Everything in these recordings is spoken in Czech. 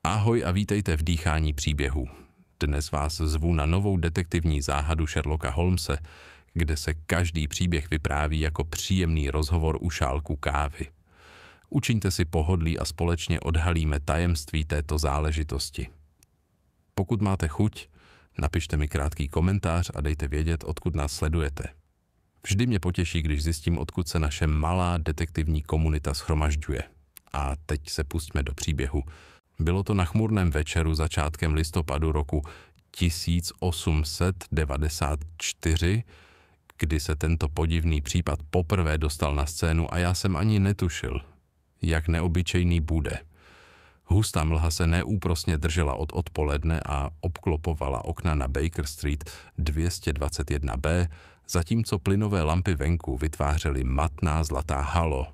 Ahoj a vítejte v Dýchání příběhu. Dnes vás zvu na novou detektivní záhadu Sherlocka Holmese, kde se každý příběh vypráví jako příjemný rozhovor u šálku kávy. Učiňte si pohodlí a společně odhalíme tajemství této záležitosti. Pokud máte chuť, napište mi krátký komentář a dejte vědět, odkud nás sledujete. Vždy mě potěší, když zjistím, odkud se naše malá detektivní komunita shromažďuje. A teď se pustíme do příběhu. Bylo to na chmurném večeru začátkem listopadu roku 1894, kdy se tento podivný případ poprvé dostal na scénu a já jsem ani netušil, jak neobyčejný bude. Hustá mlha se neúprosně držela od odpoledne a obklopovala okna na Baker Street 221B, zatímco plynové lampy venku vytvářely matná zlatá halo.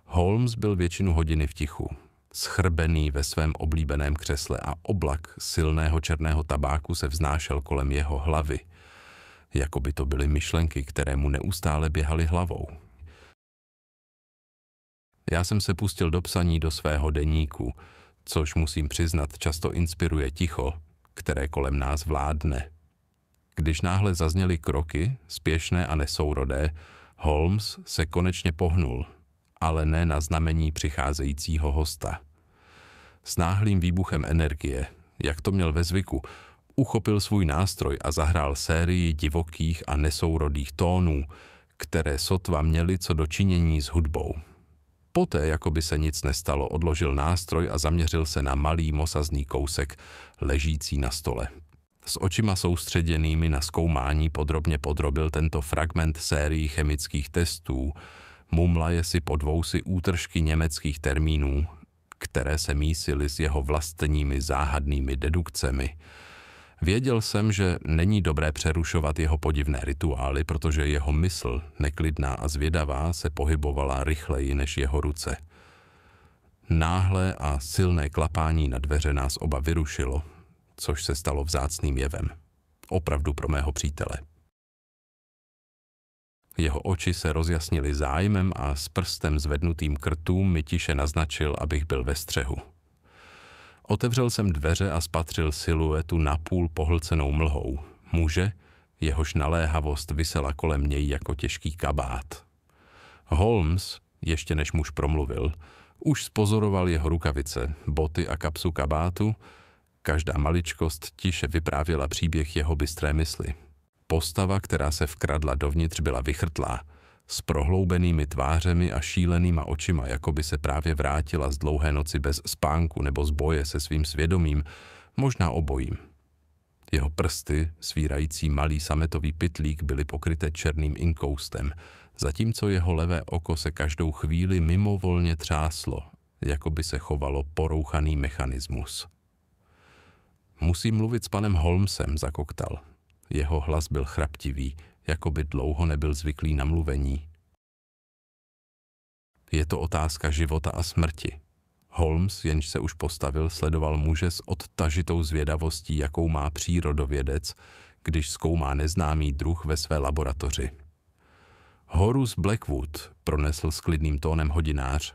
Holmes byl většinu hodiny v tichu, schrbený ve svém oblíbeném křesle a oblak silného černého tabáku se vznášel kolem jeho hlavy, jako by to byly myšlenky, které mu neustále běhaly hlavou. Já jsem se pustil do psaní do svého deníku, což musím přiznat často inspiruje ticho, které kolem nás vládne. Když náhle zazněly kroky, spěšné a nesourodé, Holmes se konečně pohnul, ale ne na znamení přicházejícího hosta. S náhlým výbuchem energie, jak to měl ve zvyku, uchopil svůj nástroj a zahrál sérii divokých a nesourodých tónů, které sotva měly co do činění s hudbou. Poté, jako by se nic nestalo, odložil nástroj a zaměřil se na malý mosazný kousek ležící na stole. S očima soustředěnými na zkoumání podrobně podrobil tento fragment sérii chemických testů, mumlaje si po dvousy útržky německých termínů, které se mísily s jeho vlastními záhadnými dedukcemi. Věděl jsem, že není dobré přerušovat jeho podivné rituály, protože jeho mysl, neklidná a zvědavá, se pohybovala rychleji než jeho ruce. Náhlé a silné klapání na dveře nás oba vyrušilo, což se stalo vzácným jevem. Opravdu pro mého přítele. Jeho oči se rozjasnily zájmem a s prstem zvednutým k rtu mi tiše naznačil, abych byl ve střehu. Otevřel jsem dveře a spatřil siluetu napůl pohlcenou mlhou. Muže, jehož naléhavost visela kolem něj jako těžký kabát. Holmes, ještě než muž promluvil, už spozoroval jeho rukavice, boty a kapsu kabátu. Každá maličkost tiše vyprávěla příběh jeho bystré mysli. Postava, která se vkradla dovnitř, byla vychrtlá, s prohloubenými tvářemi a šílenýma očima, jako by se právě vrátila z dlouhé noci bez spánku nebo z boje se svým svědomím, možná obojím. Jeho prsty, svírající malý sametový pytlík, byly pokryté černým inkoustem, zatímco jeho levé oko se každou chvíli mimovolně třáslo, jako by se chovalo porouchaný mechanismus. Musím mluvit s panem Holmesem, zakoktal. Jeho hlas byl chraptivý, jako by dlouho nebyl zvyklý na mluvení. Je to otázka života a smrti. Holmes, jenž se už postavil, sledoval muže s odtažitou zvědavostí, jakou má přírodovědec, když zkoumá neznámý druh ve své laboratoři. Horus Blackwood, pronesl s klidným tónem hodinář.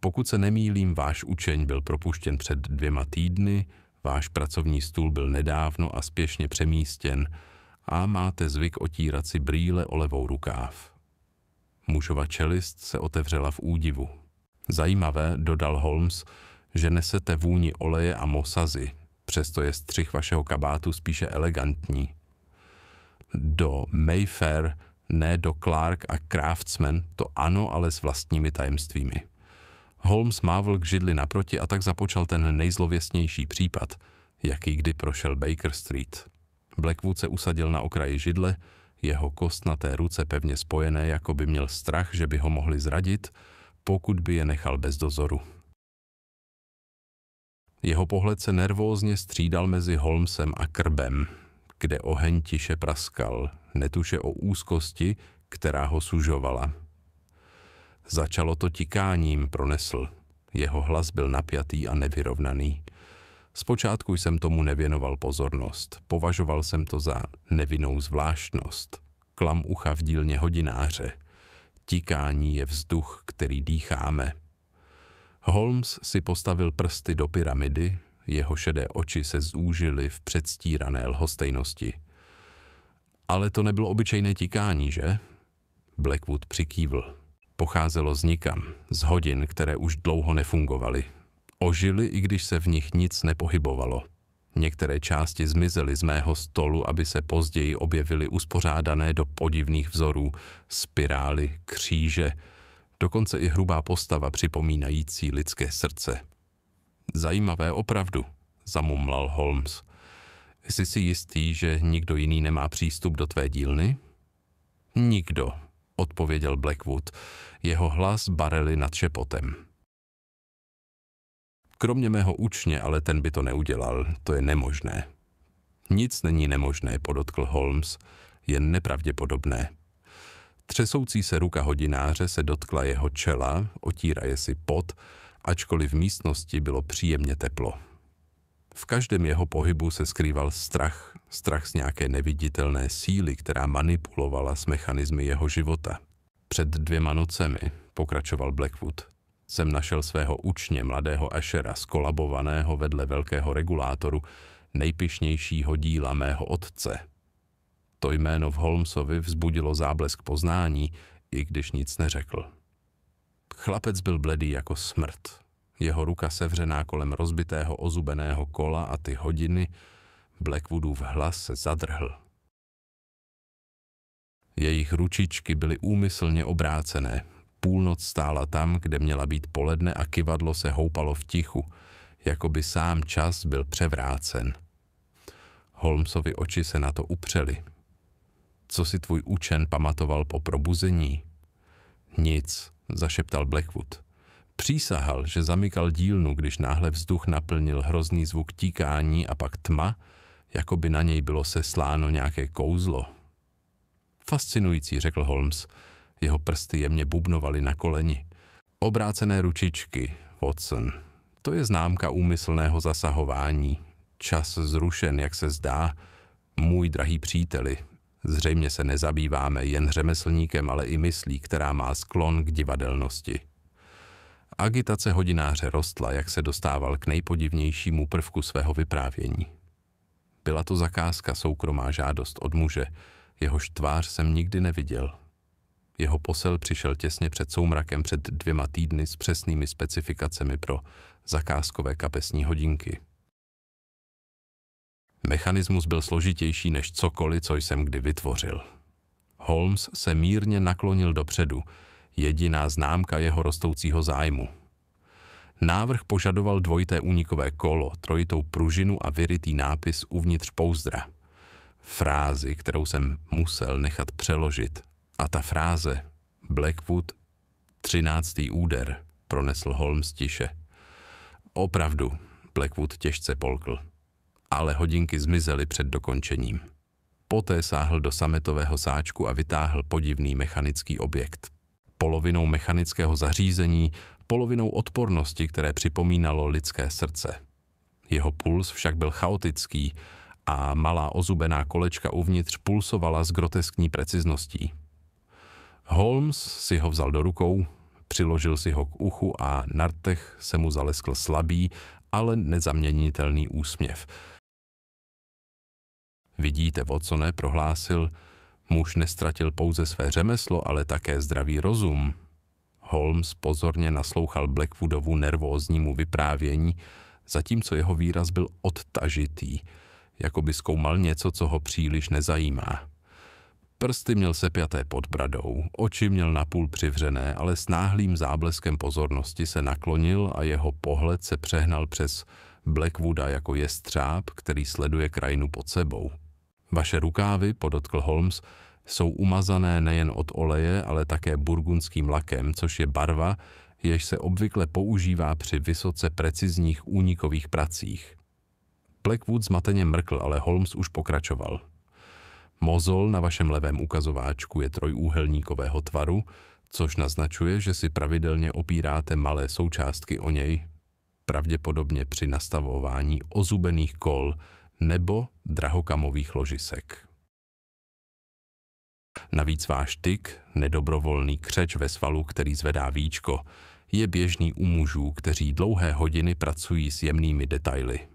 Pokud se nemýlím, váš učeň byl propuštěn před 2 týdny, váš pracovní stůl byl nedávno a spěšně přemístěn a máte zvyk otírat si brýle o levou rukáv. Mužova čelist se otevřela v údivu. Zajímavé, dodal Holmes, že nesete vůni oleje a mosazy, přesto je střih vašeho kabátu spíše elegantní. Do Mayfair, ne do Clark a Craftsman, to ano, ale s vlastními tajemstvími. Holmes mávl k židli naproti a tak započal ten nejzlověstnější případ, jaký kdy prošel Baker Street. Blackwood se usadil na okraji židle, jeho kostnaté ruce pevně spojené, jako by měl strach, že by ho mohli zradit, pokud by je nechal bez dozoru. Jeho pohled se nervózně střídal mezi Holmesem a krbem, kde oheň tiše praskal, netuše o úzkosti, která ho sužovala. Začalo to tikáním, pronesl. Jeho hlas byl napjatý a nevyrovnaný. Zpočátku jsem tomu nevěnoval pozornost. Považoval jsem to za nevinnou zvláštnost. Klam ucha v dílně hodináře. Tikání je vzduch, který dýcháme. Holmes si postavil prsty do pyramidy, jeho šedé oči se zúžily v předstírané lhostejnosti. Ale to nebylo obyčejné tikání, že? Blackwood přikývl. Pocházelo z nikam, z hodin, které už dlouho nefungovaly. Ožily, i když se v nich nic nepohybovalo. Některé části zmizely z mého stolu, aby se později objevily uspořádané do podivných vzorů, spirály, kříže, dokonce i hrubá postava připomínající lidské srdce. Zajímavé opravdu, zamumlal Holmes. Jsi si jistý, že nikdo jiný nemá přístup do tvé dílny? Nikdo, odpověděl Blackwood. Jeho hlas barely nad šepotem. Kromě mého učně, ale ten by to neudělal, to je nemožné. Nic není nemožné, podotkl Holmes, jen nepravděpodobné. Třesoucí se ruka hodináře se dotkla jeho čela, otíraje si pot, ačkoliv v místnosti bylo příjemně teplo. V každém jeho pohybu se skrýval strach z nějaké neviditelné síly, která manipulovala s mechanismy jeho života. Před 2 nocemi, pokračoval Blackwood, jsem našel svého učně, mladého Ashera, skolabovaného vedle velkého regulátoru, nejpyšnějšího díla mého otce. To jméno v Holmesovi vzbudilo záblesk poznání, i když nic neřekl. Chlapec byl bledý jako smrt. Jeho ruka sevřená kolem rozbitého ozubeného kola a ty hodiny, Blackwoodův hlas se zadrhl. Jejich ručičky byly úmyslně obrácené. Půlnoc stála tam, kde měla být poledne a kyvadlo se houpalo v tichu, jako by sám čas byl převrácen. Holmesovi oči se na to upřely. Co si tvůj učen pamatoval po probuzení? Nic, zašeptal Blackwood. Přísahal, že zamykal dílnu, když náhle vzduch naplnil hrozný zvuk tíkání a pak tma, jako by na něj bylo sesláno nějaké kouzlo. Fascinující, řekl Holmes. Jeho prsty jemně bubnovaly na koleni. Obrácené ručičky, Watson. To je známka úmyslného zasahování. Čas zrušen, jak se zdá. Můj drahý příteli, zřejmě se nezabýváme jen řemeslníkem, ale i myslí, která má sklon k divadelnosti. Agitace hodináře rostla, jak se dostával k nejpodivnějšímu prvku svého vyprávění. Byla to zakázka, soukromá žádost od muže, jehož tvář jsem nikdy neviděl. Jeho posel přišel těsně před soumrakem před 2 týdny s přesnými specifikacemi pro zakázkové kapesní hodinky. Mechanismus byl složitější než cokoliv, co jsem kdy vytvořil. Holmes se mírně naklonil dopředu, jediná známka jeho rostoucího zájmu. Návrh požadoval dvojité únikové kolo, trojitou pružinu a vyrytý nápis uvnitř pouzdra. Frázi, kterou jsem musel nechat přeložit. A ta fráze, Blackwood, 13. úder, pronesl Holmes tiše. Opravdu, Blackwood těžce polkl. Ale hodinky zmizely před dokončením. Poté sáhl do sametového sáčku a vytáhl podivný mechanický objekt. Polovinou mechanického zařízení, polovinou odpornosti, které připomínalo lidské srdce. Jeho puls však byl chaotický a malá ozubená kolečka uvnitř pulsovala s groteskní precizností. Holmes si ho vzal do rukou, přiložil si ho k uchu a na rtech se mu zaleskl slabý, ale nezaměnitelný úsměv. Vidíte, Watsone, prohlásil, muž nestratil pouze své řemeslo, ale také zdravý rozum. Holmes pozorně naslouchal Blackwoodovu nervóznímu vyprávění, zatímco jeho výraz byl odtažitý, jako by zkoumal něco, co ho příliš nezajímá. Prsty měl sepjaté pod bradou, oči měl napůl přivřené, ale s náhlým zábleskem pozornosti se naklonil a jeho pohled se přehnal přes Blackwooda jako jestřáb, který sleduje krajinu pod sebou. Vaše rukávy, podotkl Holmes, jsou umazané nejen od oleje, ale také burgundským lakem, což je barva, jež se obvykle používá při vysoce precizních únikových pracích. Blackwood zmateně mrkl, ale Holmes už pokračoval. Mozol na vašem levém ukazováčku je trojúhelníkového tvaru, což naznačuje, že si pravidelně opíráte malé součástky o něj, pravděpodobně při nastavování ozubených kol nebo drahokamových ložisek. Navíc váš tyk, nedobrovolný křeč ve svalu, který zvedá víčko, je běžný u mužů, kteří dlouhé hodiny pracují s jemnými detaily.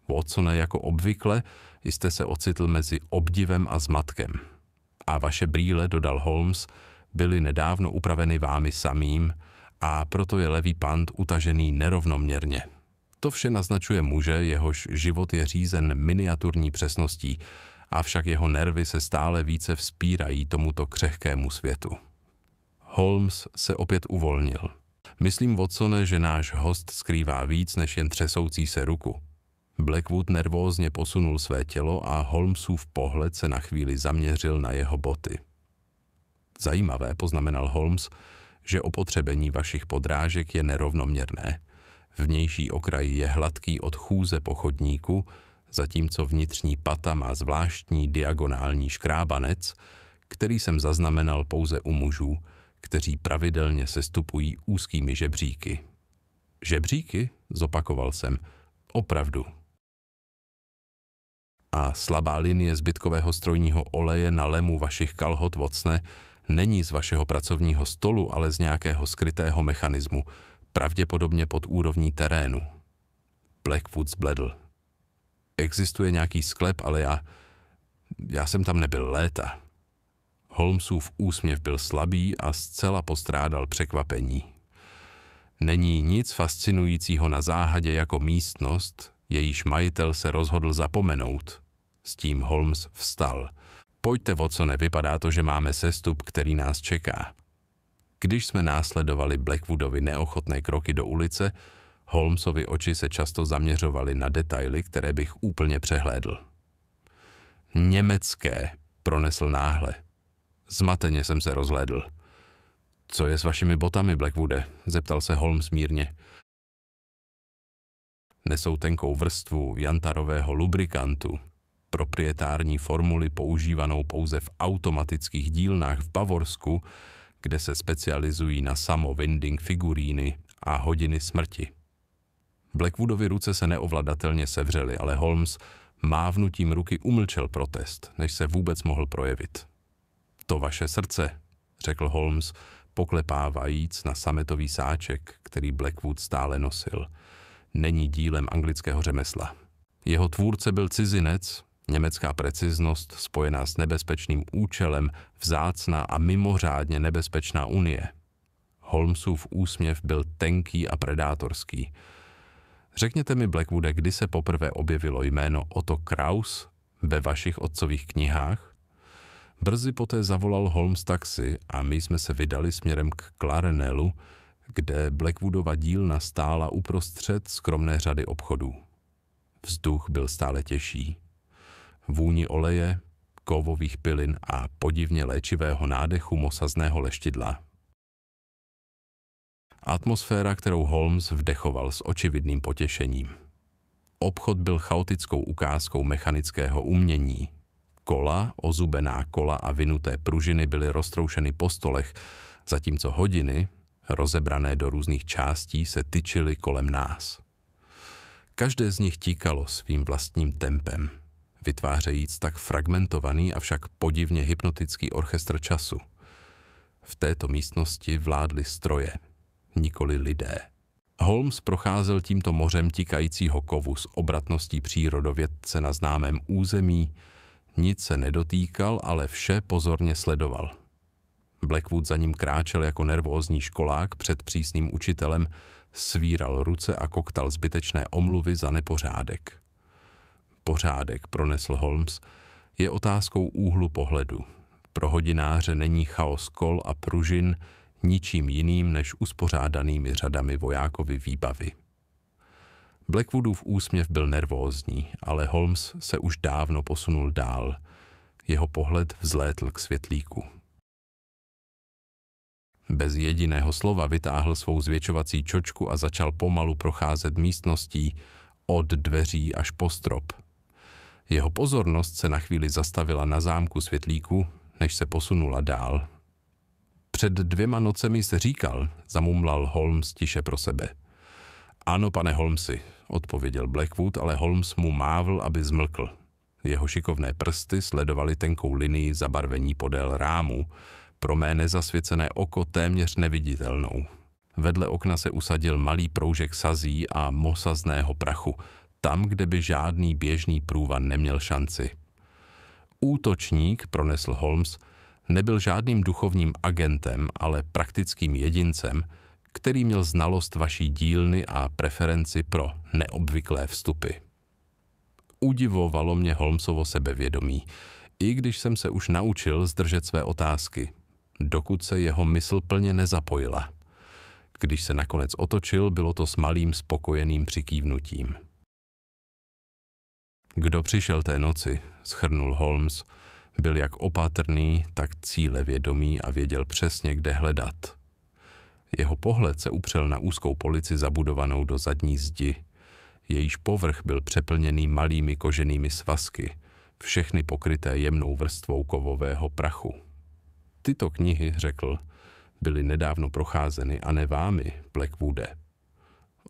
Watsone, jako obvykle, jste se ocitl mezi obdivem a zmatkem. A vaše brýle, dodal Holmes, byly nedávno upraveny vámi samým a proto je levý pant utažený nerovnoměrně. To vše naznačuje muže, jehož život je řízen miniaturní přesností, avšak jeho nervy se stále více vzpírají tomuto křehkému světu. Holmes se opět uvolnil. Myslím, Watsone, že náš host skrývá víc než jen třesoucí se ruku. Blackwood nervózně posunul své tělo a Holmesův pohled se na chvíli zaměřil na jeho boty. Zajímavé, poznamenal Holmes, že opotřebení vašich podrážek je nerovnoměrné. Vnější okraj je hladký od chůze po chodníku, zatímco vnitřní pata má zvláštní diagonální škrábanec, který jsem zaznamenal pouze u mužů, kteří pravidelně sestupují úzkými žebříky. Žebříky? Zopakoval jsem. Opravdu. A slabá linie zbytkového strojního oleje na lemu vašich kalhot, Watsone, není z vašeho pracovního stolu, ale z nějakého skrytého mechanismu, pravděpodobně pod úrovní terénu. Blackwood zbledl. Existuje nějaký sklep, ale já jsem tam nebyl léta. Holmesův úsměv byl slabý a zcela postrádal překvapení. Není nic fascinujícího na záhadě jako místnost, jejíž majitel se rozhodl zapomenout. S tím Holmes vstal. Pojďte, Watsone, vypadá to, že máme sestup, který nás čeká. Když jsme následovali Blackwoodovi neochotné kroky do ulice, Holmesovi oči se často zaměřovaly na detaily, které bych úplně přehlédl. Německé, pronesl náhle. Zmateně jsem se rozhlédl. Co je s vašimi botami, Blackwoode? Zeptal se Holmes mírně. Nesou tenkou vrstvu jantarového lubrikantu, proprietární formuli používanou pouze v automatických dílnách v Bavorsku, kde se specializují na samo-winding figuríny a hodiny smrti. Blackwoodovi ruce se neovladatelně sevřely, ale Holmes mávnutím ruky umlčel protest, než se vůbec mohl projevit. To vaše srdce, řekl Holmes, poklepávajíc na sametový sáček, který Blackwood stále nosil, není dílem anglického řemesla. Jeho tvůrce byl cizinec, německá preciznost spojená s nebezpečným účelem, vzácná a mimořádně nebezpečná unie. Holmesův úsměv byl tenký a predátorský. Řekněte mi, Blackwoode, kdy se poprvé objevilo jméno Otto Kraus ve vašich otcových knihách? Brzy poté zavolal Holmes taxi a my jsme se vydali směrem k Clarnellu, kde Blackwoodova dílna stála uprostřed skromné řady obchodů. Vzduch byl stále těžší. Vůni oleje, kovových pilin a podivně léčivého nádechu mosazného leštidla. Atmosféra, kterou Holmes vdechoval s očividným potěšením. Obchod byl chaotickou ukázkou mechanického umění. Kola, ozubená kola a vinuté pružiny byly roztroušeny po stolech, zatímco hodiny, rozebrané do různých částí, se tyčily kolem nás. Každé z nich tíkalo svým vlastním tempem, vytvářejíc tak fragmentovaný, avšak podivně hypnotický orchestr času. V této místnosti vládly stroje, nikoli lidé. Holmes procházel tímto mořem tikajícího kovu s obratností přírodovědce na známém území, nic se nedotýkal, ale vše pozorně sledoval. Blackwood za ním kráčel jako nervózní školák před přísným učitelem, svíral ruce a koktal zbytečné omluvy za nepořádek. Pořádek, pronesl Holmes, je otázkou úhlu pohledu. Pro hodináře není chaos kol a pružin ničím jiným než uspořádanými řadami vojákovy výbavy. Blackwoodův úsměv byl nervózní, ale Holmes se už dávno posunul dál. Jeho pohled vzlétl k světlíku. Bez jediného slova vytáhl svou zvětšovací čočku a začal pomalu procházet místností od dveří až po strop. Jeho pozornost se na chvíli zastavila na zámku světlíku, než se posunula dál. Před 2 nocemi se říkal, zamumlal Holmes tiše pro sebe. Ano, pane Holmesi, odpověděl Blackwood, ale Holmes mu mávl, aby zmlkl. Jeho šikovné prsty sledovaly tenkou linii zabarvení podél rámu, pro mé nezasvěcené oko téměř neviditelnou. Vedle okna se usadil malý proužek sazí a mosazného prachu, tam, kde by žádný běžný průvan neměl šanci. Útočník, pronesl Holmes, nebyl žádným duchovním agentem, ale praktickým jedincem, který měl znalost vaší dílny a preferenci pro neobvyklé vstupy. Udivovalo mě Holmesovo sebevědomí, i když jsem se už naučil zdržet své otázky, dokud se jeho mysl plně nezapojila. Když se nakonec otočil, bylo to s malým spokojeným přikývnutím. Kdo přišel té noci, shrnul Holmes, byl jak opatrný, tak cílevědomý a věděl přesně, kde hledat. Jeho pohled se upřel na úzkou polici zabudovanou do zadní zdi. Jejíž povrch byl přeplněný malými koženými svazky, všechny pokryté jemnou vrstvou kovového prachu. Tyto knihy, řekl, byly nedávno procházeny a ne vámi, Blackwoode.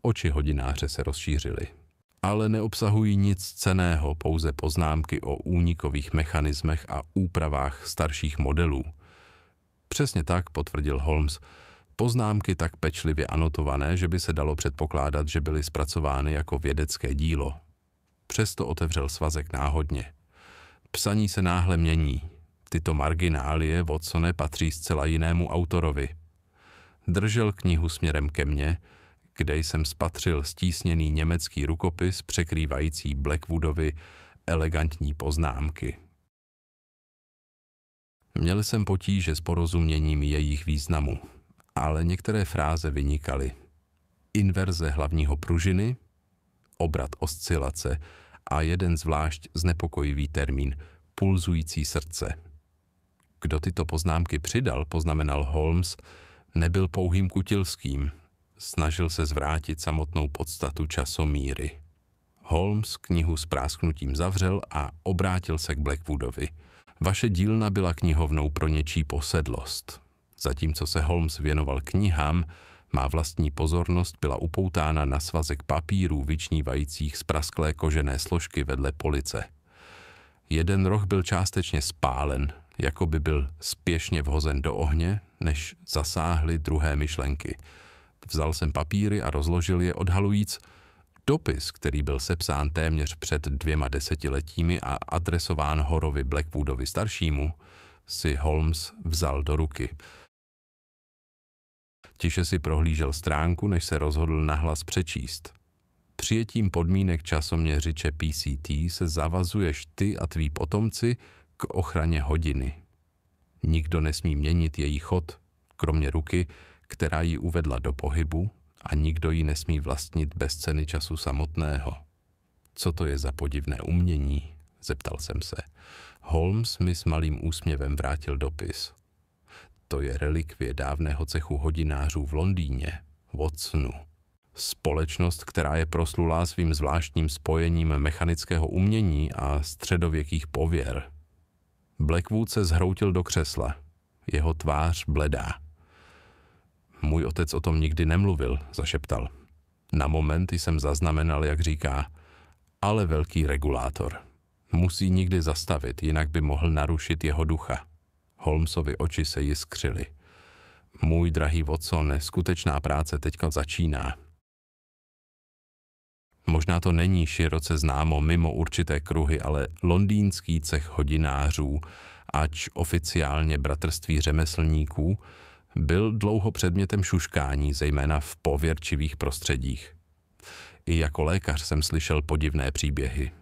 Oči hodináře se rozšířily. Ale neobsahují nic cenného, pouze poznámky o únikových mechanismech a úpravách starších modelů. Přesně tak, potvrdil Holmes, poznámky tak pečlivě anotované, že by se dalo předpokládat, že byly zpracovány jako vědecké dílo. Přesto otevřel svazek náhodně. Psaní se náhle mění. Tyto marginálie, Watsone, patří zcela jinému autorovi. Držel knihu směrem ke mně, kde jsem spatřil stísněný německý rukopis překrývající Blackwoodovi elegantní poznámky. Měl jsem potíže s porozuměním jejich významu, ale některé fráze vynikaly. Inverze hlavního pružiny, obrat oscilace a jeden zvlášť znepokojivý termín – pulzující srdce. Kdo tyto poznámky přidal, poznamenal Holmes, nebyl pouhým Kutilským. Snažil se zvrátit samotnou podstatu časomíry. Holmes knihu s prásknutím zavřel a obrátil se k Blackwoodovi. Vaše dílna byla knihovnou pro něčí posedlost. Zatímco se Holmes věnoval knihám, má vlastní pozornost byla upoutána na svazek papírů vyčnívajících z prasklé kožené složky vedle police. Jeden roh byl částečně spálen, jako by byl spěšně vhozen do ohně, než zasáhly druhé myšlenky. Vzal jsem papíry a rozložil je, odhalujíc dopis, který byl sepsán téměř před 2 desetiletími a adresován Horovi Blackwoodovi staršímu, si Holmes vzal do ruky. Tiše si prohlížel stránku, než se rozhodl nahlas přečíst. Přijetím podmínek časoměřiče PCT se zavazuješ ty a tví potomci k ochraně hodiny. Nikdo nesmí měnit její chod, kromě ruky, která ji uvedla do pohybu, a nikdo ji nesmí vlastnit bez ceny času samotného. Co to je za podivné umění? Zeptal jsem se. Holmes mi s malým úsměvem vrátil dopis. To je relikvie dávného cechu hodinářů v Londýně, Watsonu. Společnost, která je proslulá svým zvláštním spojením mechanického umění a středověkých pověr. Blackwood se zhroutil do křesla. Jeho tvář bledá. Můj otec o tom nikdy nemluvil, zašeptal. Na moment jsem zaznamenal, jak říká, ale velký regulátor. Musí nikdy zastavit, jinak by mohl narušit jeho ducha. Holmesovi oči se jiskřily. Můj drahý Watsone, skutečná práce teďka začíná. Možná to není široce známo mimo určité kruhy, ale londýnský cech hodinářů, ač oficiálně bratrství řemeslníků, byl dlouho předmětem šuškání, zejména v pověrčivých prostředích. I jako lékař jsem slyšel podivné příběhy.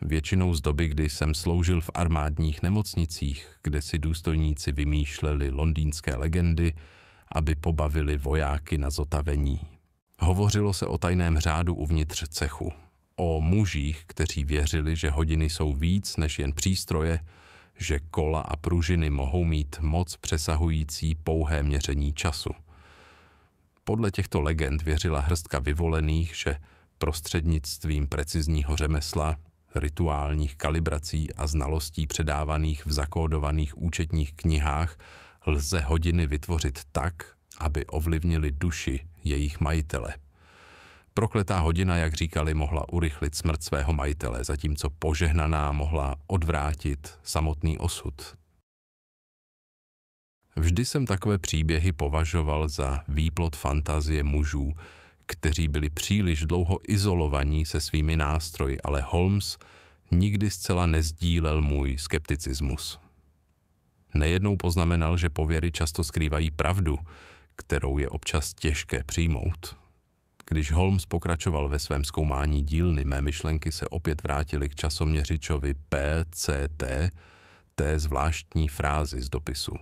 Většinou z doby, kdy jsem sloužil v armádních nemocnicích, kde si důstojníci vymýšleli londýnské legendy, aby pobavili vojáky na zotavení. Hovořilo se o tajném řádu uvnitř cechu, o mužích, kteří věřili, že hodiny jsou víc než jen přístroje, že kola a pružiny mohou mít moc přesahující pouhé měření času. Podle těchto legend věřila hrstka vyvolených, že prostřednictvím precizního řemesla, rituálních kalibrací a znalostí předávaných v zakódovaných účetních knihách lze hodiny vytvořit tak, aby ovlivnili duši jejich majitele. Prokletá hodina, jak říkali, mohla urychlit smrt svého majitele, zatímco požehnaná mohla odvrátit samotný osud. Vždy jsem takové příběhy považoval za výplod fantazie mužů, kteří byli příliš dlouho izolovaní se svými nástroji, ale Holmes nikdy zcela nezdílel můj skepticismus. Nejednou poznamenal, že pověry často skrývají pravdu, kterou je občas těžké přijmout. Když Holmes pokračoval ve svém zkoumání dílny, mé myšlenky se opět vrátily k časoměřičovi PCT, té zvláštní frázi z dopisu.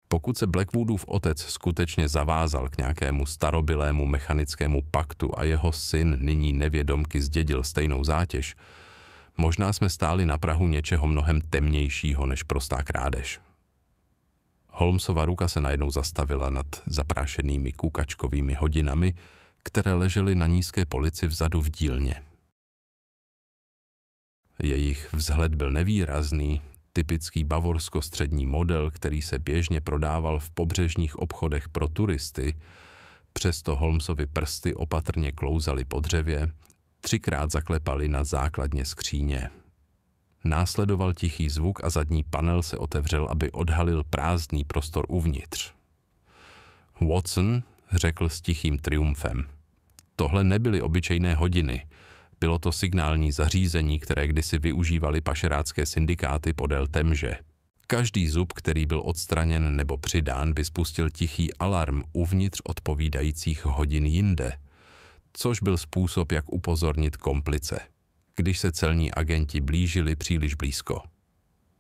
Pokud se Blackwoodův otec skutečně zavázal k nějakému starobilému mechanickému paktu a jeho syn nyní nevědomky zdědil stejnou zátěž, možná jsme stáli na prahu něčeho mnohem temnějšího než prostá krádež. Holmesova ruka se najednou zastavila nad zaprášenými kukačkovými hodinami, které ležely na nízké polici vzadu v dílně. Jejich vzhled byl nevýrazný, typický bavorsko-střední model, který se běžně prodával v pobřežních obchodech pro turisty, přesto Holmesovy prsty opatrně klouzaly po dřevě, 3krát zaklepaly na základně skříně. Následoval tichý zvuk a zadní panel se otevřel, aby odhalil prázdný prostor uvnitř. Watson, řekl s tichým triumfem. Tohle nebyly obyčejné hodiny. Bylo to signální zařízení, které kdysi využívaly pašerácké syndikáty podél Temže. Každý zub, který byl odstraněn nebo přidán, by spustil tichý alarm uvnitř odpovídajících hodin jinde, což byl způsob, jak upozornit komplice, když se celní agenti blížili příliš blízko.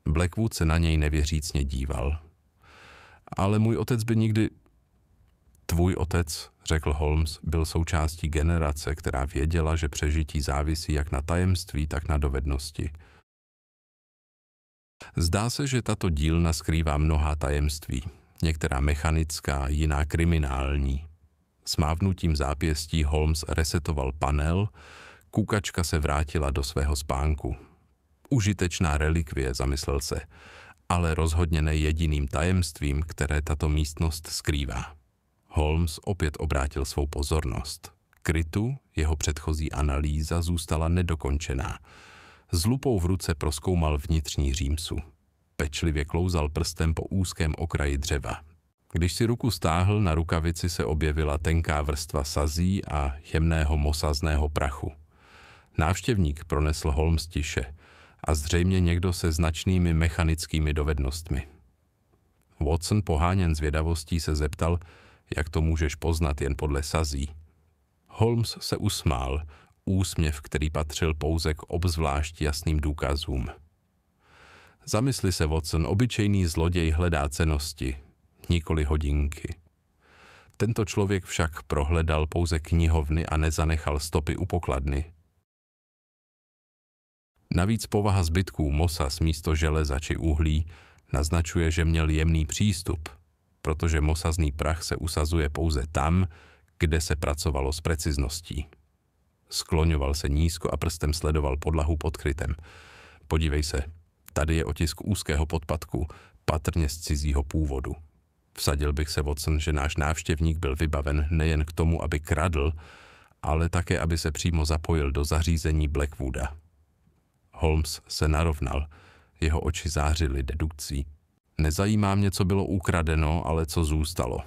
Blackwood se na něj nevěřícně díval. Ale můj otec by nikdy... Tvůj otec, řekl Holmes, byl součástí generace, která věděla, že přežití závisí jak na tajemství, tak na dovednosti. Zdá se, že tato dílna skrývá mnohá tajemství, některá mechanická, jiná kriminální. S mávnutím zápěstí Holmes resetoval panel, kukačka se vrátila do svého spánku. Užitečná relikvie, zamyslel se, ale rozhodně ne jediným tajemstvím, které tato místnost skrývá. Holmes opět obrátil svou pozornost. Krytu, jeho předchozí analýza, zůstala nedokončená. S lupou v ruce prozkoumal vnitřní římsu. Pečlivě klouzal prstem po úzkém okraji dřeva. Když si ruku stáhl, na rukavici se objevila tenká vrstva sazí a jemného mosazného prachu. Návštěvník, pronesl Holmes tiše, a zřejmě někdo se značnými mechanickými dovednostmi. Watson, poháněn zvědavostí, se zeptal, jak to můžeš poznat jen podle sazí. Holmes se usmál, úsměv, který patřil pouze k obzvlášť jasným důkazům. Zamysli se, Watson, obyčejný zloděj hledá cennosti, nikoli hodinky. Tento člověk však prohledal pouze knihovny a nezanechal stopy u pokladny. Navíc povaha zbytků mosaz místo železa či uhlí naznačuje, že měl jemný přístup, protože mosazný prach se usazuje pouze tam, kde se pracovalo s precizností. Skloňoval se nízko a prstem sledoval podlahu pod krytem. Podívej se, tady je otisk úzkého podpatku, patrně z cizího původu. Vsadil bych se, Watson, že náš návštěvník byl vybaven nejen k tomu, aby kradl, ale také, aby se přímo zapojil do zařízení Blackwooda. Holmes se narovnal, jeho oči zářily dedukcí. Nezajímá mě, co bylo ukradeno, ale co zůstalo.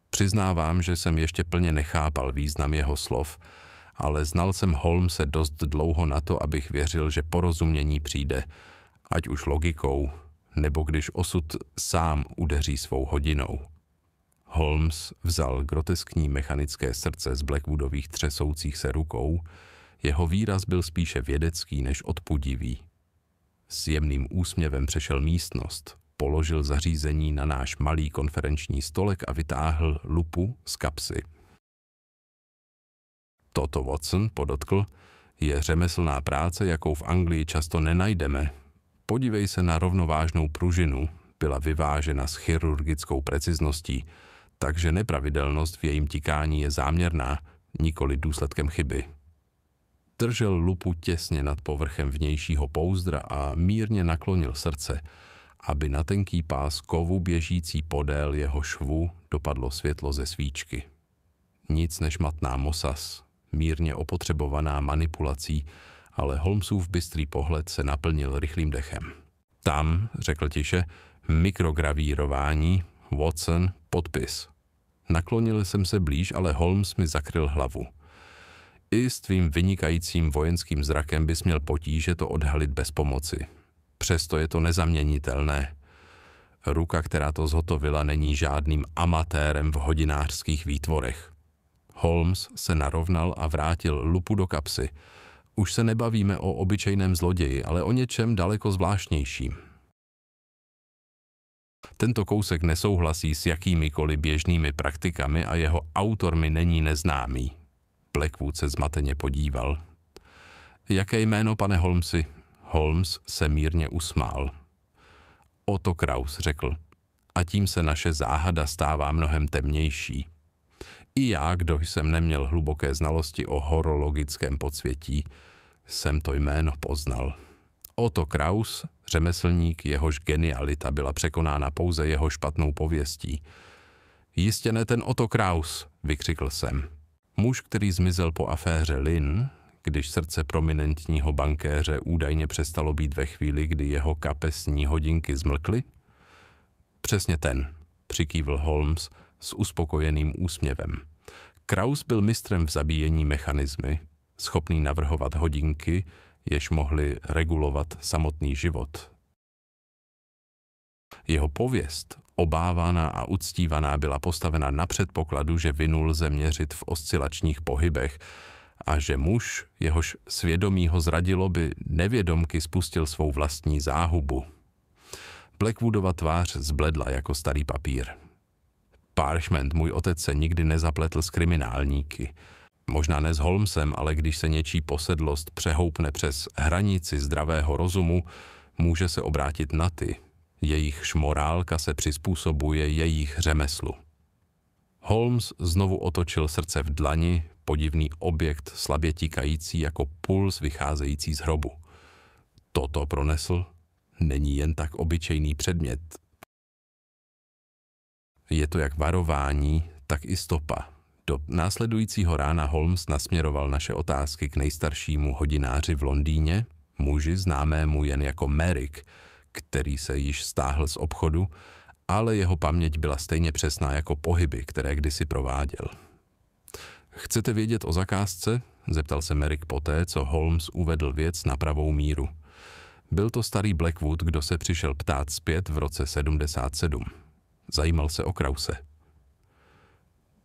Přiznávám, že jsem ještě plně nechápal význam jeho slov, ale znal jsem Holmese dost dlouho na to, abych věřil, že porozumění přijde, ať už logikou, nebo když osud sám udeří svou hodinou. Holmes vzal groteskní mechanické srdce z Blackwoodových třesoucích se rukou, jeho výraz byl spíše vědecký než odpudivý. S jemným úsměvem přešel místnost, položil zařízení na náš malý konferenční stolek a vytáhl lupu z kapsy. Toto, Watson, podotkl, je řemeslná práce, jakou v Anglii často nenajdeme. Podívej se na rovnovážnou pružinu, byla vyvážena s chirurgickou precizností, takže nepravidelnost v jejím tikání je záměrná, nikoli důsledkem chyby. Držel lupu těsně nad povrchem vnějšího pouzdra a mírně naklonil srdce, aby na tenký pás kovu běžící podél jeho švu dopadlo světlo ze svíčky. Nic než matná mosaz, mírně opotřebovaná manipulací, ale Holmesův bystrý pohled se naplnil rychlým dechem. Tam, řekl tiše, mikrogravírování, Watson, podpis. Naklonil jsem se blíž, ale Holmes mi zakryl hlavu. I s tvým vynikajícím vojenským zrakem bys měl potíže to odhalit bez pomoci. Přesto je to nezaměnitelné. Ruka, která to zhotovila, není žádným amatérem v hodinářských výtvorech. Holmes se narovnal a vrátil lupu do kapsy. Už se nebavíme o obyčejném zloději, ale o něčem daleko zvláštnějším. Tento kousek nesouhlasí s jakýmikoliv běžnými praktikami a jeho autor mi není neznámý. Blackwood se zmateně podíval. Jaké jméno, pane Holmesi? Holmes se mírně usmál. Otto Kraus, řekl. A tím se naše záhada stává mnohem temnější. I já, kdo jsem neměl hluboké znalosti o horologickém podsvětí, jsem to jméno poznal. Otto Kraus, řemeslník, jehož genialita byla překonána pouze jeho špatnou pověstí. Jistě ne ten Otto Kraus, vykřikl jsem. Muž, který zmizel po aféře Lynn, když srdce prominentního bankéře údajně přestalo být ve chvíli, kdy jeho kapesní hodinky zmlkly? Přesně ten, přikývl Holmes s uspokojeným úsměvem. Kraus byl mistrem v zabíjení mechanismy, schopný navrhovat hodinky, jež mohly regulovat samotný život. Jeho pověst, obávaná a uctívaná, byla postavena na předpokladu, že vinu lze měřit v oscilačních pohybech a že muž, jehož svědomí ho zradilo, by nevědomky spustil svou vlastní záhubu. Blackwoodova tvář zbledla jako starý papír. Parchment, můj otec, se nikdy nezapletl s kriminálníky. Možná ne s Holmesem, ale když se něčí posedlost přehoupne přes hranici zdravého rozumu, může se obrátit na ty. Jejichž morálka se přizpůsobuje jejich řemeslu. Holmes znovu otočil srdce v dlani, podivný objekt slabě tikající jako puls vycházející z hrobu. Toto pronesl, není jen tak obyčejný předmět. Je to jak varování, tak i stopa. Do následujícího rána Holmes nasměroval naše otázky k nejstaršímu hodináři v Londýně, muži známému jen jako Merrick, který se již stáhl z obchodu, ale jeho paměť byla stejně přesná jako pohyby, které kdysi prováděl. Chcete vědět o zakázce? Zeptal se Merrick poté, co Holmes uvedl věc na pravou míru. Byl to starý Blackwood, kdo se přišel ptát zpět v roce 77. Zajímal se o Krause.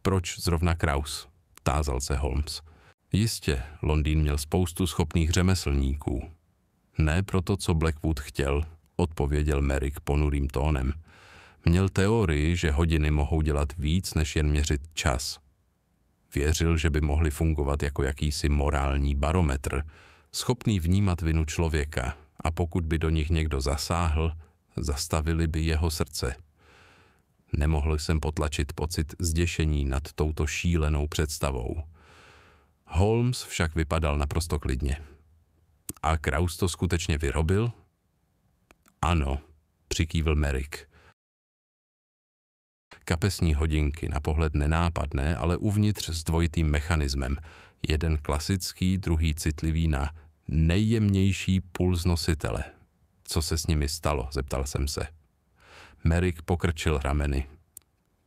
Proč zrovna Kraus? Tázal se Holmes. Jistě, Londýn měl spoustu schopných řemeslníků. Ne proto, co Blackwood chtěl, odpověděl Merrick ponurým tónem. Měl teorii, že hodiny mohou dělat víc, než jen měřit čas. Věřil, že by mohly fungovat jako jakýsi morální barometr, schopný vnímat vinu člověka, a pokud by do nich někdo zasáhl, zastavili by jeho srdce. Nemohl jsem potlačit pocit zděšení nad touto šílenou představou. Holmes však vypadal naprosto klidně. A Kraus to skutečně vyrobil? Ano, přikývl Merrick. Kapesní hodinky, na pohled nenápadné, ale uvnitř s dvojitým mechanismem. Jeden klasický, druhý citlivý na nejjemnější puls nositele. Co se s nimi stalo, zeptal jsem se. Merrick pokrčil rameny.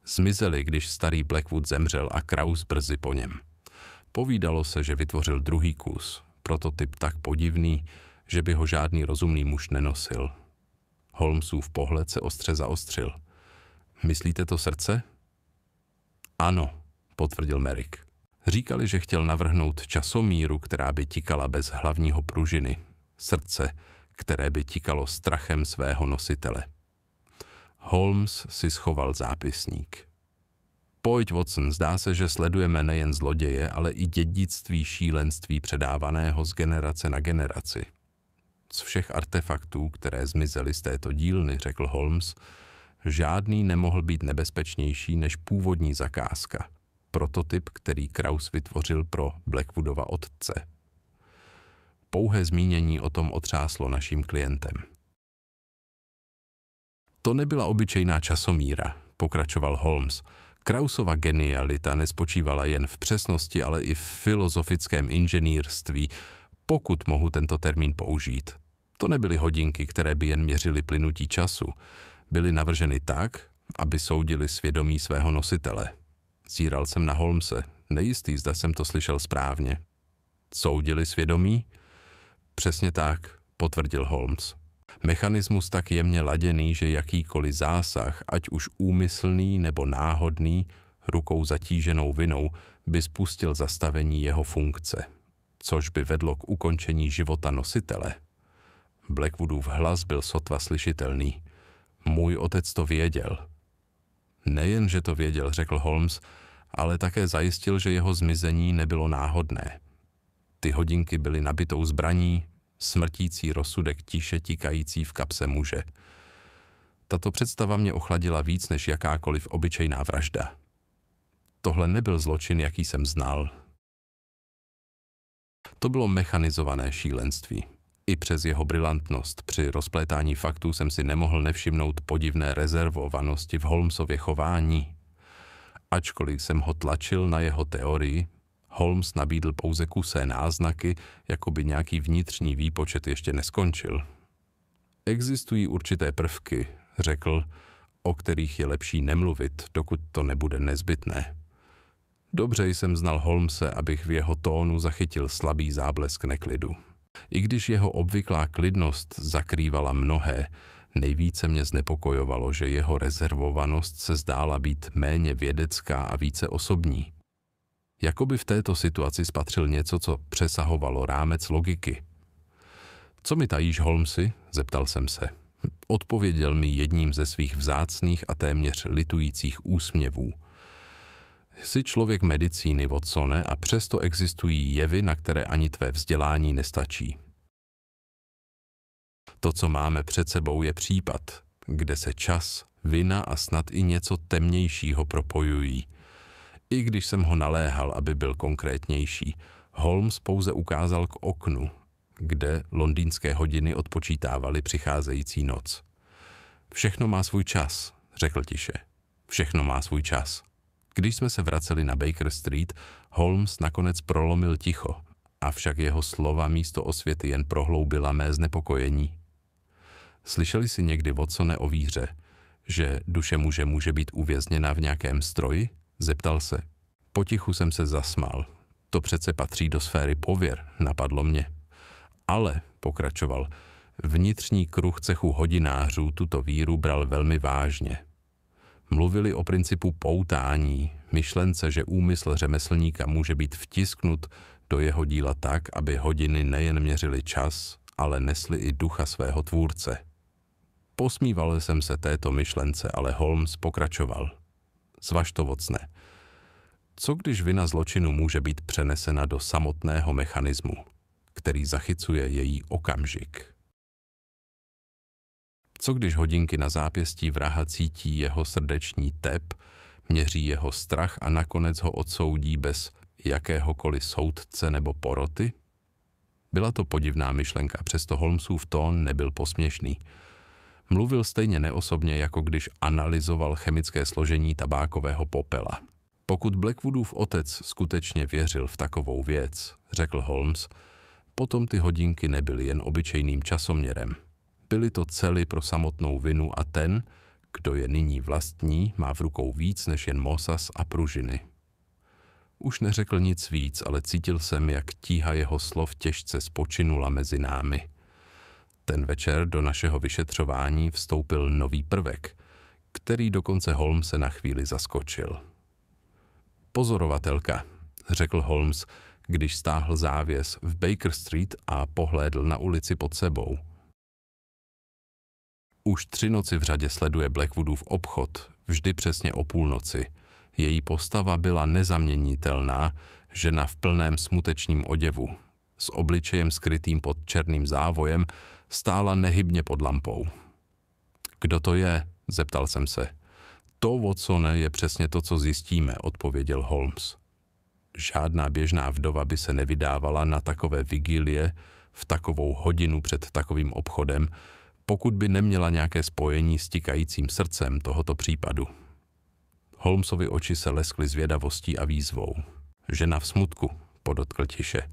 Zmizeli, když starý Blackwood zemřel a Kraus brzy po něm. Povídalo se, že vytvořil druhý kus, prototyp tak podivný, že by ho žádný rozumný muž nenosil. Holmesův pohled se ostře zaostřil. Myslíte to srdce? Ano, potvrdil Merrick. Říkali, že chtěl navrhnout časomíru, která by tikala bez hlavního pružiny. Srdce, které by tikalo strachem svého nositele. Holmes si schoval zápisník. Pojď, Watson, zdá se, že sledujeme nejen zloděje, ale i dědictví šílenství předávaného z generace na generaci. Z všech artefaktů, které zmizely z této dílny, řekl Holmes, žádný nemohl být nebezpečnější než původní zakázka, prototyp, který Kraus vytvořil pro Blackwoodova otce. Pouhé zmínění o tom otřáslo naším klientem. To nebyla obyčejná časomíra, pokračoval Holmes. Krausova genialita nespočívala jen v přesnosti, ale i v filozofickém inženýrství, pokud mohu tento termín použít. To nebyly hodinky, které by jen měřily plynutí času. Byly navrženy tak, aby soudili svědomí svého nositele. Zíral jsem na Holmese, nejistý, zda jsem to slyšel správně. Soudili svědomí? Přesně tak, potvrdil Holmes. Mechanismus tak jemně laděný, že jakýkoliv zásah, ať už úmyslný nebo náhodný, rukou zatíženou vinou, by spustil zastavení jeho funkce, což by vedlo k ukončení života nositele. Blackwoodův hlas byl sotva slyšitelný. Můj otec to věděl. Nejen, že to věděl, řekl Holmes, ale také zajistil, že jeho zmizení nebylo náhodné. Ty hodinky byly nabitou zbraní, smrtící rozsudek tiše tikající v kapse muže. Tato představa mě ochladila víc než jakákoliv obyčejná vražda. Tohle nebyl zločin, jaký jsem znal. To bylo mechanizované šílenství. I přes jeho brilantnost při rozplétání faktů jsem si nemohl nevšimnout podivné rezervovanosti v Holmesově chování. Ačkoliv jsem ho tlačil na jeho teorii, Holmes nabídl pouze kusé náznaky, jako by nějaký vnitřní výpočet ještě neskončil. Existují určité prvky, řekl, o kterých je lepší nemluvit, dokud to nebude nezbytné. Dobře jsem znal Holmese, abych v jeho tónu zachytil slabý záblesk neklidu. I když jeho obvyklá klidnost zakrývala mnohé, nejvíce mě znepokojovalo, že jeho rezervovanost se zdála být méně vědecká a více osobní. Jakoby v této situaci spatřil něco, co přesahovalo rámec logiky. Co mi tajíš, Holmesi? Zeptal jsem se. Odpověděl mi jedním ze svých vzácných a téměř litujících úsměvů. Jsi člověk medicíny, Watsone, a přesto existují jevy, na které ani tvé vzdělání nestačí. To, co máme před sebou, je případ, kde se čas, vina a snad i něco temnějšího propojují. I když jsem ho naléhal, aby byl konkrétnější, Holmes pouze ukázal k oknu, kde londýnské hodiny odpočítávaly přicházející noc. Všechno má svůj čas, řekl tiše. Všechno má svůj čas. Když jsme se vraceli na Baker Street, Holmes nakonec prolomil ticho, avšak jeho slova místo osvěty jen prohloubila mé znepokojení. Slyšeli jsi někdy, Watsone, o víře, že duše muže může být uvězněna v nějakém stroji? Zeptal se. Potichu jsem se zasmál. To přece patří do sféry pověr, napadlo mě. Ale, pokračoval, vnitřní kruh cechu hodinářů tuto víru bral velmi vážně. Mluvili o principu poutání, myšlence, že úmysl řemeslníka může být vtisknut do jeho díla tak, aby hodiny nejen měřily čas, ale nesly i ducha svého tvůrce. Posmíval jsem se této myšlence, ale Holmes pokračoval. Zvaž to, Watsone. Co když vina zločinu může být přenesena do samotného mechanismu, který zachycuje její okamžik? Co když hodinky na zápěstí vraha cítí jeho srdeční tep, měří jeho strach a nakonec ho odsoudí bez jakéhokoliv soudce nebo poroty? Byla to podivná myšlenka, přesto Holmesův tón nebyl posměšný. Mluvil stejně neosobně, jako když analyzoval chemické složení tabákového popela. Pokud Blackwoodův otec skutečně věřil v takovou věc, řekl Holmes, potom ty hodinky nebyly jen obyčejným časoměrem. Byly to cely pro samotnou vinu a ten, kdo je nyní vlastní, má v rukou víc než jen mosas a pružiny. Už neřekl nic víc, ale cítil jsem, jak tíha jeho slov těžce spočinula mezi námi. Ten večer do našeho vyšetřování vstoupil nový prvek, který dokonce Holmese na chvíli zaskočil. Pozorovatelka, řekl Holmes, když stáhl závěs v Baker Street a pohlédl na ulici pod sebou. Už 3 noci v řadě sleduje Blackwoodův obchod, vždy přesně o půlnoci. Její postava byla nezaměnitelná, žena v plném smutečním oděvu. S obličejem skrytým pod černým závojem stála nehybně pod lampou. Kdo to je? Zeptal jsem se. To, Watsone, je přesně to, co zjistíme, odpověděl Holmes. Žádná běžná vdova by se nevydávala na takové vigilie v takovou hodinu před takovým obchodem, pokud by neměla nějaké spojení s tikajícím srdcem tohoto případu. Holmesovi oči se leskly zvědavostí a výzvou. Žena v smutku, podotkl tiše,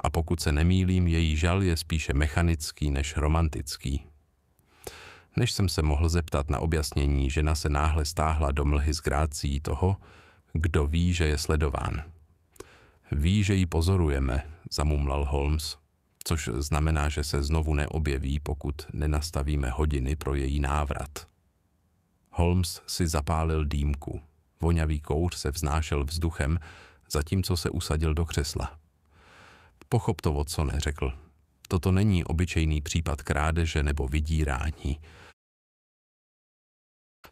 a pokud se nemýlím, její žal je spíše mechanický než romantický. Než jsem se mohl zeptat na objasnění, žena se náhle stáhla do mlhy s grácií toho, kdo ví, že je sledován. Ví, že ji pozorujeme, zamumlal Holmes, což znamená, že se znovu neobjeví, pokud nenastavíme hodiny pro její návrat. Holmes si zapálil dýmku. Vonavý kouř se vznášel vzduchem, zatímco se usadil do křesla. Pochop to, Watsone, řekl. Toto není obyčejný případ krádeže nebo vydírání.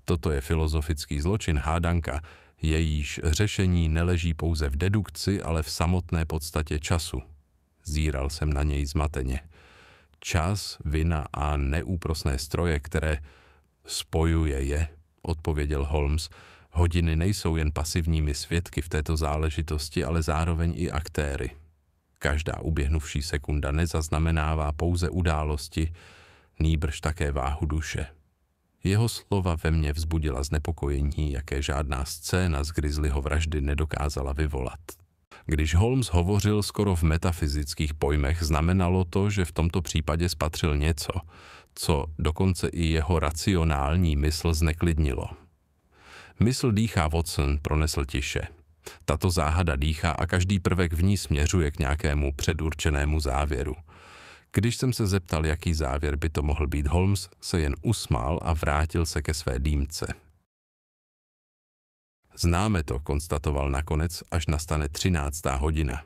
Toto je filozofický zločin, hádanka, jejíž řešení neleží pouze v dedukci, ale v samotné podstatě času. Zíral jsem na něj zmateně. Čas, vina a neúprosné stroje, které spojuje je, odpověděl Holmes. Hodiny nejsou jen pasivními svědky v této záležitosti, ale zároveň i aktéry. Každá uběhnuvší sekunda nezaznamenává pouze události, nýbrž také váhu duše. Jeho slova ve mně vzbudila znepokojení, jaké žádná scéna z Grizzlyho vraždy nedokázala vyvolat. Když Holmes hovořil skoro v metafyzických pojmech, znamenalo to, že v tomto případě spatřil něco, co dokonce i jeho racionální mysl zneklidnilo. Mysl dýchá, Watson, pronesl tiše. Tato záhada dýchá a každý prvek v ní směřuje k nějakému předurčenému závěru. Když jsem se zeptal, jaký závěr by to mohl být, Holmes se jen usmál a vrátil se ke své dýmce. Známe to, konstatoval nakonec, až nastane 13. hodina.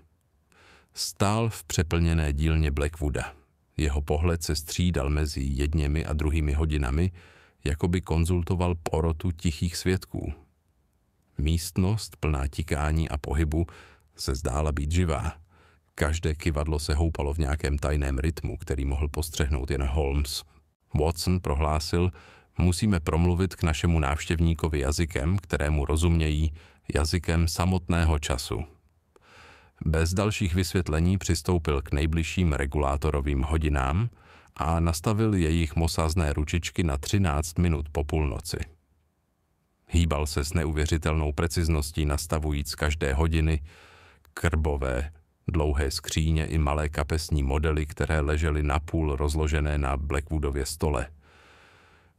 Stál v přeplněné dílně Blackwooda. Jeho pohled se střídal mezi jedněmi a druhými hodinami, jako by konzultoval porotu tichých svědků. Místnost, plná tikání a pohybu, se zdála být živá. Každé kyvadlo se houpalo v nějakém tajném rytmu, který mohl postřehnout jen Holmes. Watson prohlásil, musíme promluvit k našemu návštěvníkovi jazykem, kterému rozumějí, jazykem samotného času. Bez dalších vysvětlení přistoupil k nejbližším regulátorovým hodinám a nastavil jejich mosazné ručičky na 13 minut po půlnoci. Hýbal se s neuvěřitelnou precizností, nastavujíc každé hodiny krbové, dlouhé skříně i malé kapesní modely, které ležely napůl rozložené na Blackwoodově stole.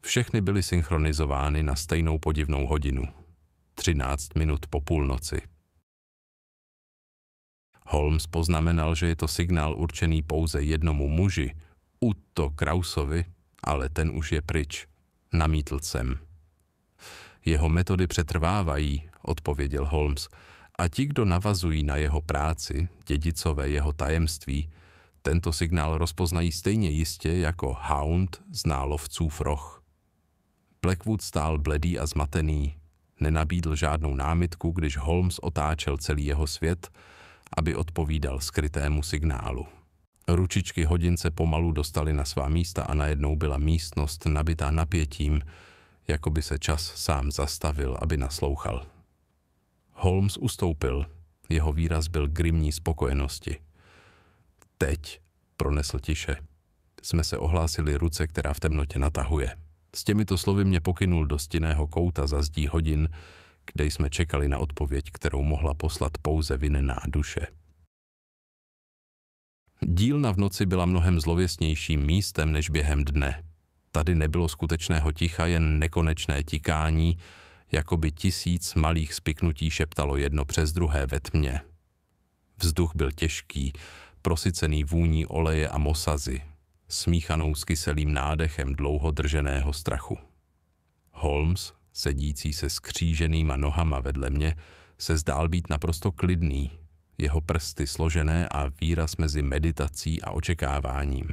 Všechny byly synchronizovány na stejnou podivnou hodinu. 13 minut po půlnoci. Holmes poznamenal, že je to signál určený pouze jednomu muži, Utto Krausovi, ale ten už je pryč, namítl jsem. Jeho metody přetrvávají, odpověděl Holmes, a ti, kdo navazují na jeho práci, dědicové jeho tajemství, tento signál rozpoznají stejně jistě, jako hound zná lovcův roh. Blackwood stál bledý a zmatený, nenabídl žádnou námitku, když Holmes otáčel celý jeho svět, aby odpovídal skrytému signálu. Ručičky hodin se pomalu dostaly na svá místa a najednou byla místnost nabitá napětím, jako by se čas sám zastavil, aby naslouchal. Holmes ustoupil, jeho výraz byl grimní spokojenosti. Teď, pronesl tiše, jsme se ohlásili ruce, která v temnotě natahuje. S těmito slovy mě pokynul do stinného kouta za zdí hodin, kde jsme čekali na odpověď, kterou mohla poslat pouze vinná duše. Dílna v noci byla mnohem zlověstnějším místem než během dne. Tady nebylo skutečného ticha, jen nekonečné tikání, jako by 1000 malých spiknutí šeptalo jedno přes druhé ve tmě. Vzduch byl těžký, prosycený vůní oleje a mosazy, smíchanou s kyselým nádechem dlouho drženého strachu. Holmes, sedící se skříženýma nohama vedle mě, se zdál být naprosto klidný, jeho prsty složené a výraz mezi meditací a očekáváním.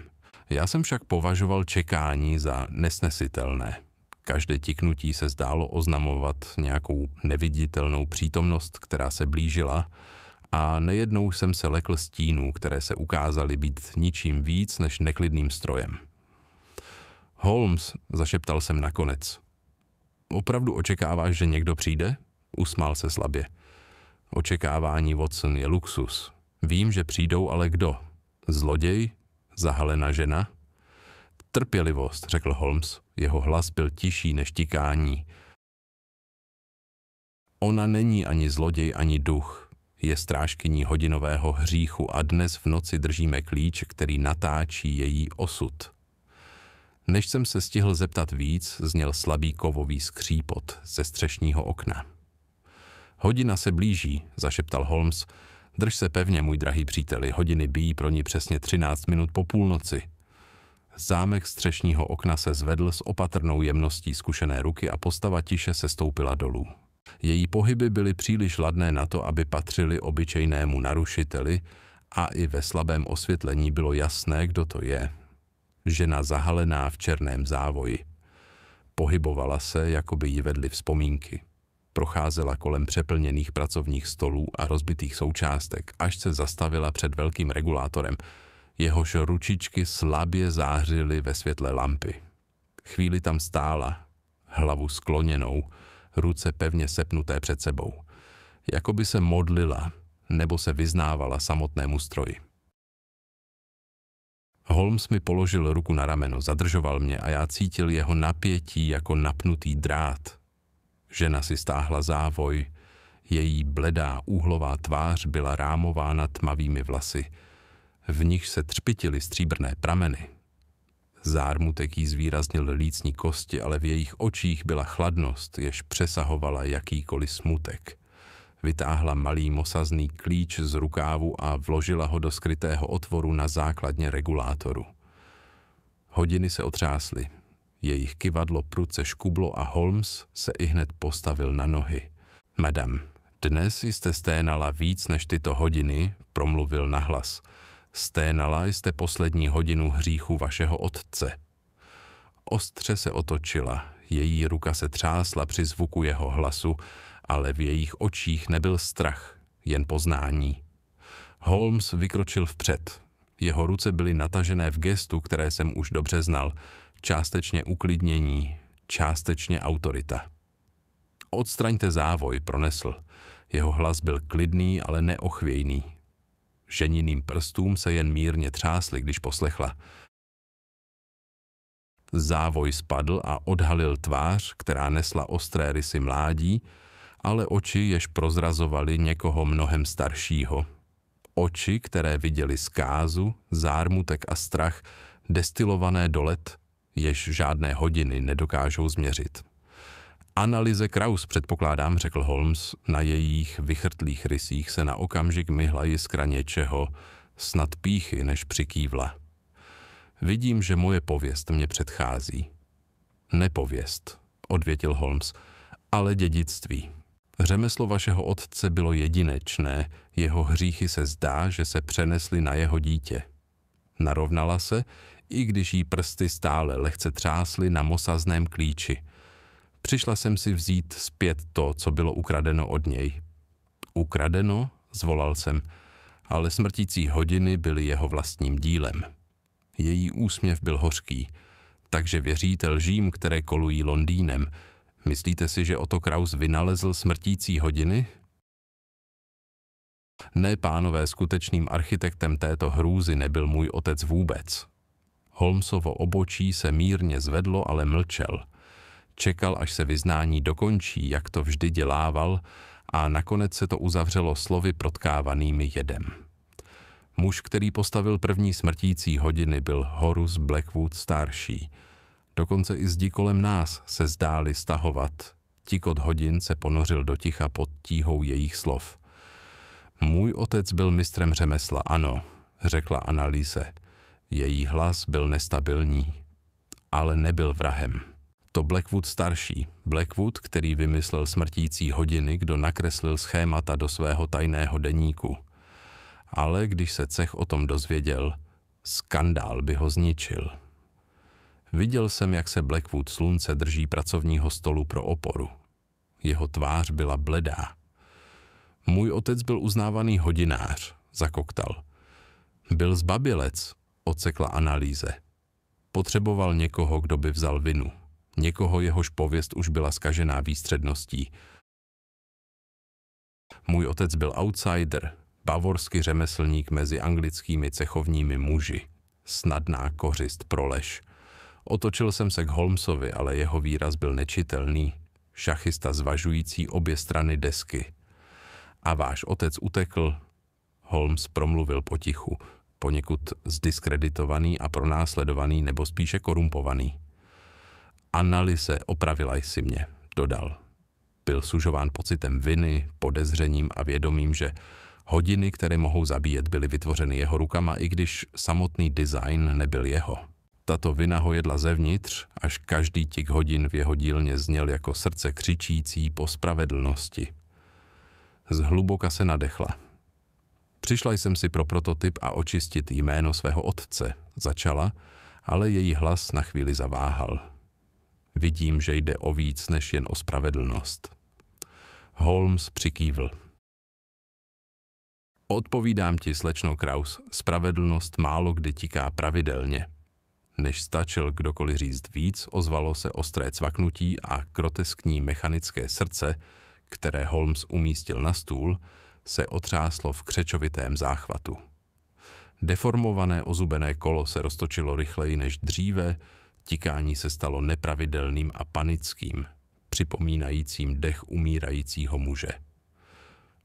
Já jsem však považoval čekání za nesnesitelné. Každé tiknutí se zdálo oznamovat nějakou neviditelnou přítomnost, která se blížila, a nejednou jsem se lekl stínů, které se ukázaly být ničím víc než neklidným strojem. Holmes, zašeptal jsem nakonec. Opravdu očekáváš, že někdo přijde? Usmál se slabě. Očekávání, Watson, je luxus. Vím, že přijdou, ale kdo? Zloděj? Zahalená žena? Trpělivost, řekl Holmes. Jeho hlas byl tišší než tikání. Ona není ani zloděj, ani duch. Je strážkyní hodinového hříchu a dnes v noci držíme klíč, který natáčí její osud. Než jsem se stihl zeptat víc, zněl slabý kovový skřípot ze střešního okna. Hodina se blíží, zašeptal Holmes. Drž se pevně, můj drahý příteli, hodiny bijí pro ní přesně 13 minut po půlnoci. Zámek střešního okna se zvedl s opatrnou jemností zkušené ruky a postava tiše se stoupila dolů. Její pohyby byly příliš ladné na to, aby patřily obyčejnému narušiteli a i ve slabém osvětlení bylo jasné, kdo to je. Žena zahalená v černém závoji. Pohybovala se, jako by jí vedly vzpomínky. Procházela kolem přeplněných pracovních stolů a rozbitých součástek, až se zastavila před velkým regulátorem. Jehož ručičky slabě zářily ve světle lampy. Chvíli tam stála, hlavu skloněnou, ruce pevně sepnuté před sebou. Jako by se modlila, nebo se vyznávala samotnému stroji. Holmes mi položil ruku na rameno, zadržoval mě a já cítil jeho napětí jako napnutý drát. Žena si stáhla závoj, její bledá úhlová tvář byla rámována tmavými vlasy. V nich se třpytily stříbrné prameny. Zármutek jí zvýraznil lícní kosti, ale v jejich očích byla chladnost, jež přesahovala jakýkoliv smutek. Vytáhla malý mosazný klíč z rukávu a vložila ho do skrytého otvoru na základně regulátoru. Hodiny se otřásly. Jejich kyvadlo prudce škublo a Holmes se ihned postavil na nohy. Madam, dnes jste sténala víc než tyto hodiny, promluvil nahlas. Sténala jste poslední hodinu hříchu vašeho otce. Ostře se otočila, její ruka se třásla při zvuku jeho hlasu, ale v jejich očích nebyl strach, jen poznání. Holmes vykročil vpřed. Jeho ruce byly natažené v gestu, které jsem už dobře znal, částečně uklidnění, částečně autorita. Odstraňte závoj, pronesl. Jeho hlas byl klidný, ale neochvějný. Ženiným prstům se jen mírně třásly, když poslechla. Závoj spadl a odhalil tvář, která nesla ostré rysy mládí, ale oči, jež prozrazovaly někoho mnohem staršího. Oči, které viděly zkázu, zármutek a strach, destilované do let, jež žádné hodiny nedokážou změřit. Analyze Kraus, předpokládám, řekl Holmes, na jejich vychrtlých rysích se na okamžik myhla jiskra něčeho, snad pýchy, než přikývla. Vidím, že moje pověst mě předchází. Nepověst, odvětil Holmes, ale dědictví. Řemeslo vašeho otce bylo jedinečné, jeho hříchy se zdá, že se přenesly na jeho dítě. Narovnala se, i když jí prsty stále lehce třásly na mosazném klíči. Přišla jsem si vzít zpět to, co bylo ukradeno od něj. Ukradeno? Zvolal jsem, ale smrtící hodiny byly jeho vlastním dílem. Její úsměv byl hořký, takže věříte lžím, které kolují Londýnem. Myslíte si, že Otto Kraus vynalezl smrtící hodiny? Ne, pánové, skutečným architektem této hrůzy nebyl můj otec vůbec. Holmesovo obočí se mírně zvedlo, ale mlčel. Čekal, až se vyznání dokončí, jak to vždy dělával, a nakonec se to uzavřelo slovy protkávanými jedem. Muž, který postavil první smrtící hodiny, byl Horus Blackwood starší. Dokonce i zdi kolem nás se zdály stahovat. Tikot hodin se ponořil do ticha pod tíhou jejich slov. Můj otec byl mistrem řemesla, ano, řekla Annalise. Její hlas byl nestabilní, ale nebyl vrahem. To Blackwood starší, Blackwood, který vymyslel smrtící hodiny, kdo nakreslil schémata do svého tajného deníku. Ale když se cech o tom dozvěděl, skandál by ho zničil. Viděl jsem, jak se Blackwood slunce drží pracovního stolu pro oporu. Jeho tvář byla bledá. Můj otec byl uznávaný hodinář, zakoktal. Byl zbabělec, odsekla Annalise. Potřeboval někoho, kdo by vzal vinu. Někoho, jehož pověst už byla zkažená výstředností. Můj otec byl outsider, bavorský řemeslník mezi anglickými cechovními muži. Snadná kořist pro lež. Otočil jsem se k Holmesovi, ale jeho výraz byl nečitelný. Šachista zvažující obě strany desky. A váš otec utekl? Holmes promluvil potichu. poněkud zdiskreditovaný a pronásledovaný nebo spíše korumpovaný. Annalise, opravila jsi mě, dodal. Byl sužován pocitem viny, podezřením a vědomím, že hodiny, které mohou zabíjet, byly vytvořeny jeho rukama, i když samotný design nebyl jeho. Tato vina ho jedla zevnitř, až každý tik hodin v jeho dílně zněl jako srdce křičící po spravedlnosti. Zhluboka se nadechla. Přišla jsem si pro prototyp a očistit jméno svého otce, začala, ale její hlas na chvíli zaváhal. Vidím, že jde o víc než jen o spravedlnost. Holmes přikývl. Odpovídám ti, slečno Kraus, spravedlnost málo kdy tiká pravidelně. Než stačil kdokoliv říct víc, ozvalo se ostré cvaknutí a groteskní mechanické srdce, které Holmes umístil na stůl, se otřáslo v křečovitém záchvatu. Deformované ozubené kolo se roztočilo rychleji než dříve, tikání se stalo nepravidelným a panickým, připomínajícím dech umírajícího muže.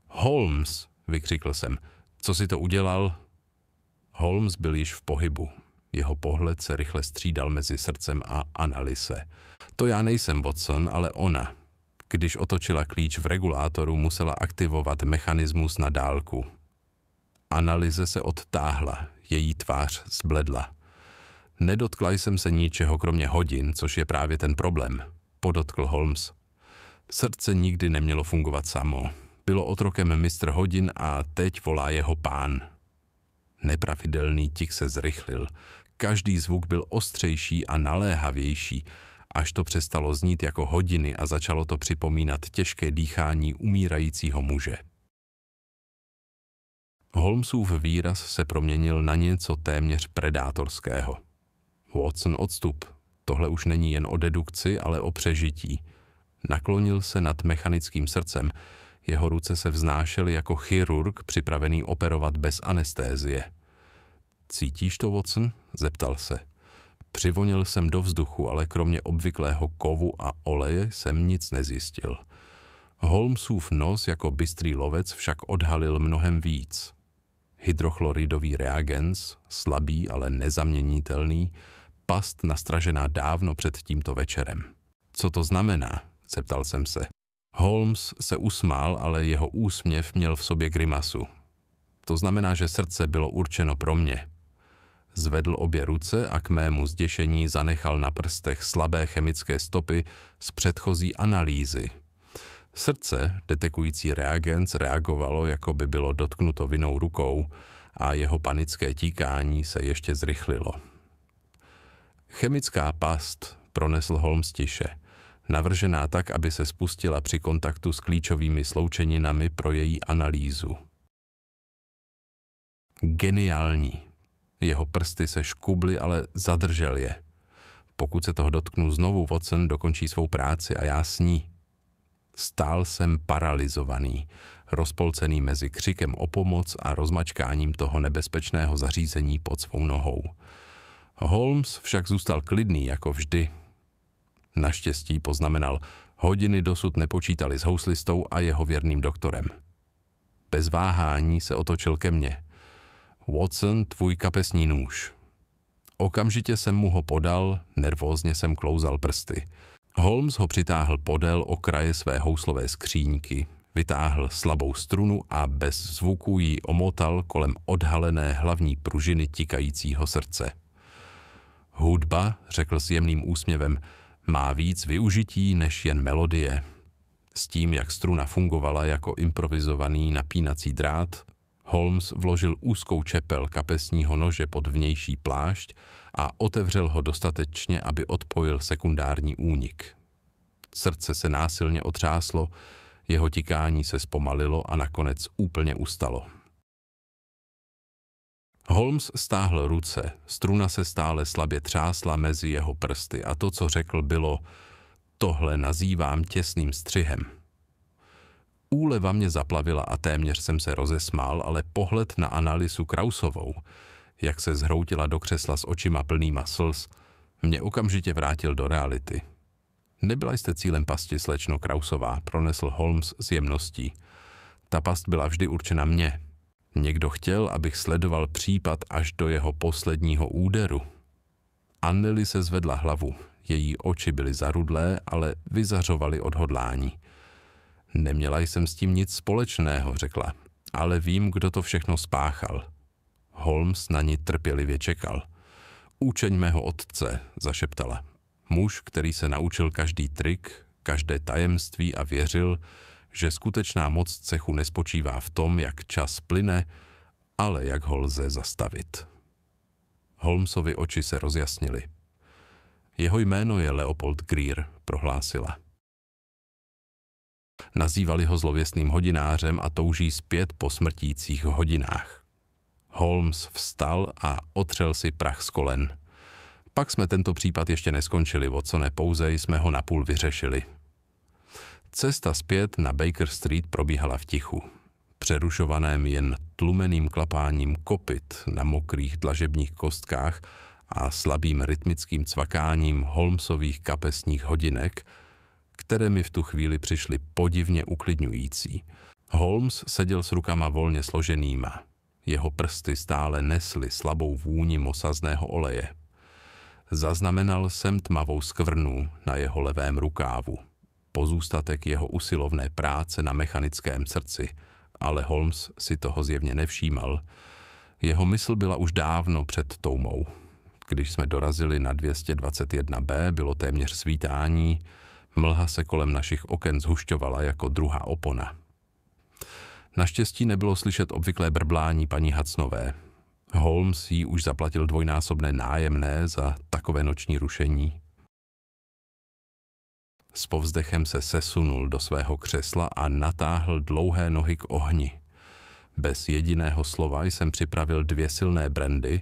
Holmes, vykřikl jsem, co si to udělal? Holmes byl již v pohybu. Jeho pohled se rychle střídal mezi srdcem a Annalise. To já nejsem, Watson, ale ona. Když otočila klíč v regulátoru, musela aktivovat mechanismus na dálku. Annalise se odtáhla, její tvář zbledla. Nedotkla jsem se ničeho kromě hodin, což je právě ten problém, podotkl Holmes. Srdce nikdy nemělo fungovat samo. Bylo otrokem mistr hodin a teď volá jeho pán. Nepravidelný tik se zrychlil. Každý zvuk byl ostřejší a naléhavější, až to přestalo znít jako hodiny a začalo to připomínat těžké dýchání umírajícího muže. Holmesův výraz se proměnil na něco téměř predátorského. Watson, odstup. Tohle už není jen o dedukci, ale o přežití. Naklonil se nad mechanickým srdcem. Jeho ruce se vznášely jako chirurg připravený operovat bez anestézie. Cítíš to, Watson? Zeptal se. Přivonil jsem do vzduchu, ale kromě obvyklého kovu a oleje jsem nic nezjistil. Holmesův nos jako bystrý lovec však odhalil mnohem víc. Hydrochloridový reagens, slabý, ale nezaměnitelný, past nastražená dávno před tímto večerem. Co to znamená? Zeptal jsem se. Holmes se usmál, ale jeho úsměv měl v sobě grimasu. To znamená, že srdce bylo určeno pro mě. Zvedl obě ruce a k mému zděšení zanechal na prstech slabé chemické stopy z předchozí analýzy. Srdce, detekující reagens, reagovalo, jako by bylo dotknuto vinnou rukou a jeho panické tíkání se ještě zrychlilo. Chemická past, pronesl Holmes tiše, navržená tak, aby se spustila při kontaktu s klíčovými sloučeninami pro její analýzu. Geniální. Jeho prsty se škubly, ale zadržel je. Pokud se toho dotknu znovu, Watson dokončí svou práci a já s ní. Stál jsem paralyzovaný, rozpolcený mezi křikem o pomoc a rozmačkáním toho nebezpečného zařízení pod svou nohou. Holmes však zůstal klidný jako vždy. Naštěstí, poznamenal, hodiny dosud nepočítali s houslistou a jeho věrným doktorem. Bez váhání se otočil ke mně. Watson, tvůj kapesní nůž. Okamžitě jsem mu ho podal, nervózně jsem klouzal prsty. Holmes ho přitáhl podél okraje své houslové skříňky, vytáhl slabou strunu a bez zvuku ji omotal kolem odhalené hlavní pružiny tikajícího srdce. Hudba, řekl s jemným úsměvem, má víc využití než jen melodie. S tím, jak struna fungovala jako improvizovaný napínací drát, Holmes vložil úzkou čepel kapesního nože pod vnější plášť a otevřel ho dostatečně, aby odpojil sekundární únik. Srdce se násilně otřáslo, jeho tikání se zpomalilo a nakonec úplně ustalo. Holmes stáhl ruce, struna se stále slabě třásla mezi jeho prsty a to, co řekl, bylo: tohle nazývám těsným střihem. Úleva mě zaplavila a téměř jsem se rozesmál, ale pohled na Annalisu Krausovou, jak se zhroutila do křesla s očima plnýma slz, mě okamžitě vrátil do reality. Nebyla jste cílem pasti, slečno Krausová, pronesl Holmes s jemností. Ta past byla vždy určena mně. Někdo chtěl, abych sledoval případ až do jeho posledního úderu. Anneli se zvedla hlavu. Její oči byly zarudlé, ale vyzařovaly odhodlání. Neměla jsem s tím nic společného, řekla, ale vím, kdo to všechno spáchal. Holmes na ní trpělivě čekal. Učeň mého otce, zašeptala. Muž, který se naučil každý trik, každé tajemství a věřil, že skutečná moc cechu nespočívá v tom, jak čas plyne, ale jak ho lze zastavit. Holmesovi oči se rozjasnily. Jeho jméno je Leopold Greer, prohlásila. Nazývali ho zlověstným hodinářem a touží zpět po smrtících hodinách. Holmes vstal a otřel si prach z kolen. Pak jsme tento případ ještě neskončili, Watsone, pouze jsme ho napůl vyřešili. Cesta zpět na Baker Street probíhala v tichu, přerušovaném jen tlumeným klapáním kopyt na mokrých dlažebních kostkách a slabým rytmickým cvakáním Holmesových kapesních hodinek, které mi v tu chvíli přišly podivně uklidňující. Holmes seděl s rukama volně složenýma. Jeho prsty stále nesly slabou vůni mosazného oleje. Zaznamenal jsem tmavou skvrnu na jeho levém rukávu. Pozůstatek jeho usilovné práce na mechanickém srdci, ale Holmes si toho zjevně nevšímal. Jeho mysl byla už dávno před toumou. Když jsme dorazili na 221B, bylo téměř svítání, mlha se kolem našich oken zhušťovala jako druhá opona. Naštěstí nebylo slyšet obvyklé brblání paní Hudsonové. Holmes jí už zaplatil dvojnásobné nájemné za takové noční rušení. S povzdechem se sesunul do svého křesla a natáhl dlouhé nohy k ohni. Bez jediného slova jsem připravil 2 silné brandy,